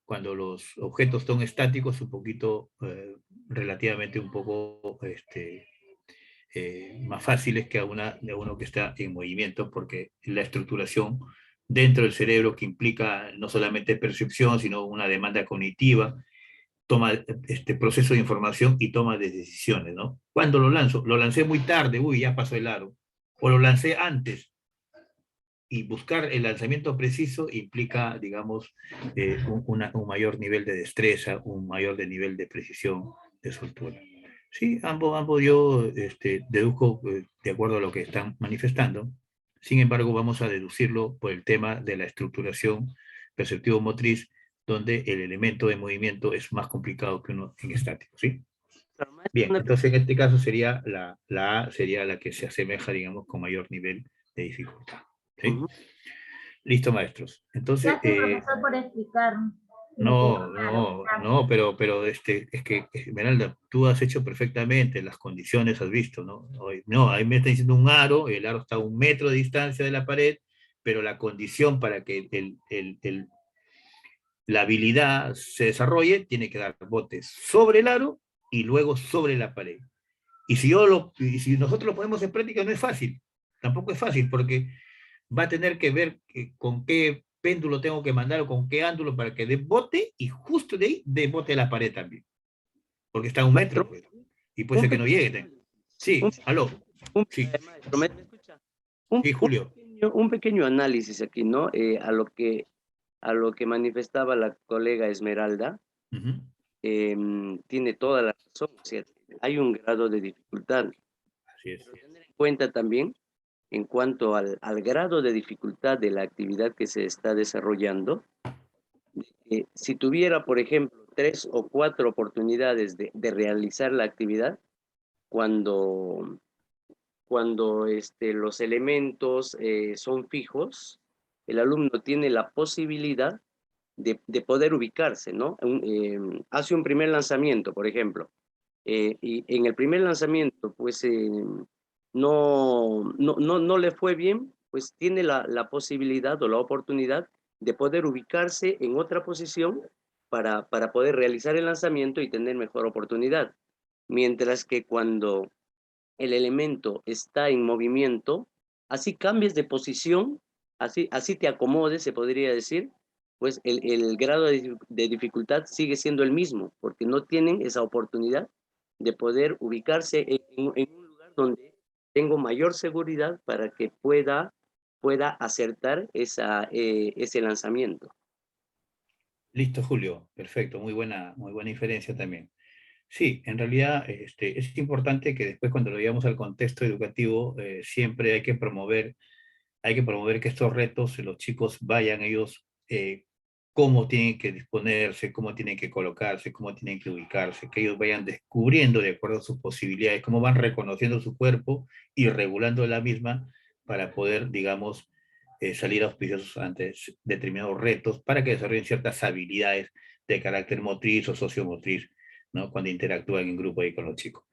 cuando los objetos son estáticos, un poquito, relativamente un poco más fáciles que de uno que está en movimiento, porque la estructuración dentro del cerebro que implica no solamente percepción, sino una demanda cognitiva, toma proceso de información y toma de decisiones, ¿no? ¿Cuándo lo lanzo? Lo lancé muy tarde, ya pasó el aro. O lo lancé antes. Y buscar el lanzamiento preciso implica, digamos, un mayor nivel de destreza, un mayor nivel de precisión de soltura. Sí, ambos yo deduzco de acuerdo a lo que están manifestando. Sin embargo, vamos a deducirlo por el tema de la estructuración perceptivo-motriz, donde el elemento de movimiento es más complicado que uno en estático, ¿sí? Bien, entonces en este caso sería la A, sería la que se asemeja, digamos, con mayor nivel de dificultad, ¿sí? Listo, maestros. Entonces, Gracias, profesor, por explicar. no, pero es que, Esmeralda, tú has hecho perfectamente las condiciones, has visto, ¿no? No, ahí me está diciendo un aro, el aro está a 1 metro de distancia de la pared, pero la condición para que la habilidad se desarrolle tiene que dar botes sobre el aro y luego sobre la pared. Y si nosotros lo ponemos en práctica no es fácil, tampoco es fácil, porque va a tener que ver con qué péndulo tengo que mandar o con qué ángulo para que dé bote, y justo de ahí dé bote a la pared también. Porque está a 1 metro, pues, y puede ser que no llegue. Sí, aló. Sí. Maestro, ¿me escucha? Sí, Julio. Un pequeño análisis aquí, ¿no? A lo que manifestaba la colega Esmeralda, tiene toda la razón, ¿cierto? Hay un grado de dificultad. Así es. Pero tener en cuenta también, en cuanto al grado de dificultad de la actividad que se está desarrollando, si tuviera, por ejemplo, 3 o 4 oportunidades de realizar la actividad, cuando los elementos son fijos, el alumno tiene la posibilidad de poder ubicarse, ¿no? Hace un primer lanzamiento, por ejemplo, y en el primer lanzamiento, pues, no le fue bien, pues tiene la posibilidad o la oportunidad de poder ubicarse en otra posición para poder realizar el lanzamiento y tener mejor oportunidad. Mientras que cuando el elemento está en movimiento, así cambies de posición, así te acomodes, se podría decir, pues el grado de dificultad sigue siendo el mismo, porque no tienen esa oportunidad de poder ubicarse en un lugar donde tengo mayor seguridad para que pueda acertar ese lanzamiento. Listo, Julio. Perfecto. Muy buena inferencia también. Sí, en realidad es importante que después, cuando lo llevamos al contexto educativo, siempre hay que promover que estos retos los chicos vayan ellos cómo tienen que disponerse, cómo tienen que colocarse, cómo tienen que ubicarse, que ellos vayan descubriendo de acuerdo a sus posibilidades, cómo van reconociendo su cuerpo y regulando la misma para poder, digamos, salir auspiciosos ante determinados retos, para que desarrollen ciertas habilidades de carácter motriz o sociomotriz, ¿no? Cuando interactúan en grupo ahí con los chicos.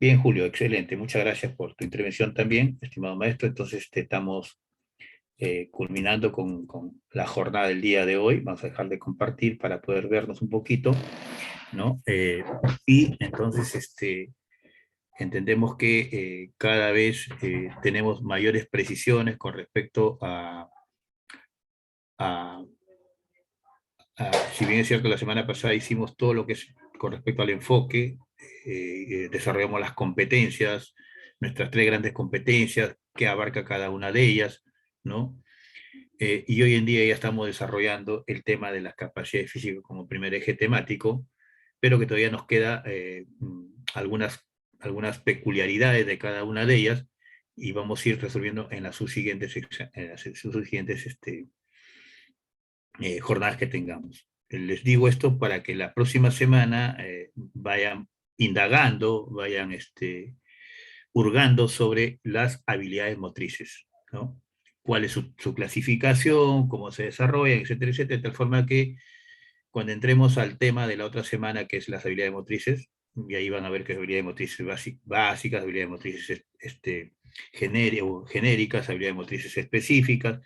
Bien, Julio, excelente. Muchas gracias por tu intervención también, estimado maestro. Entonces, estamos culminando con la jornada del día de hoy. Vamos a dejar de compartir para poder vernos un poquito, ¿no? Y entonces entendemos que cada vez tenemos mayores precisiones con respecto si bien es cierto, la semana pasada hicimos todo lo que es con respecto al enfoque, desarrollamos las competencias, nuestras 3 grandes competencias, que abarca cada una de ellas, ¿no? Y hoy en día ya estamos desarrollando el tema de las capacidades físicas como primer eje temático, pero que todavía nos queda algunas peculiaridades de cada una de ellas, y vamos a ir resolviendo en las subsiguientes jornadas que tengamos. Les digo esto para que la próxima semana vayan indagando, vayan hurgando sobre las habilidades motrices, ¿no? Cuál es su clasificación, cómo se desarrollan, etcétera, etcétera, de tal forma que cuando entremos al tema de la otra semana, que es las habilidades motrices, y ahí van a ver que habilidades motrices básicas, habilidades motrices genéricas, habilidades motrices específicas,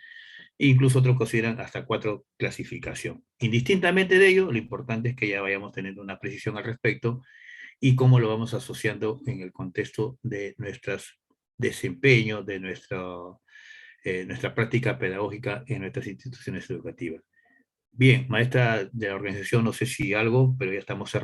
e incluso otros consideran hasta 4 clasificación. Indistintamente de ello, lo importante es que ya vayamos teniendo una precisión al respecto y cómo lo vamos asociando en el contexto de nuestros desempeños, de nuestra práctica pedagógica en nuestras instituciones educativas. Bien, maestra de la organización, no sé si algo, pero ya estamos cerrando.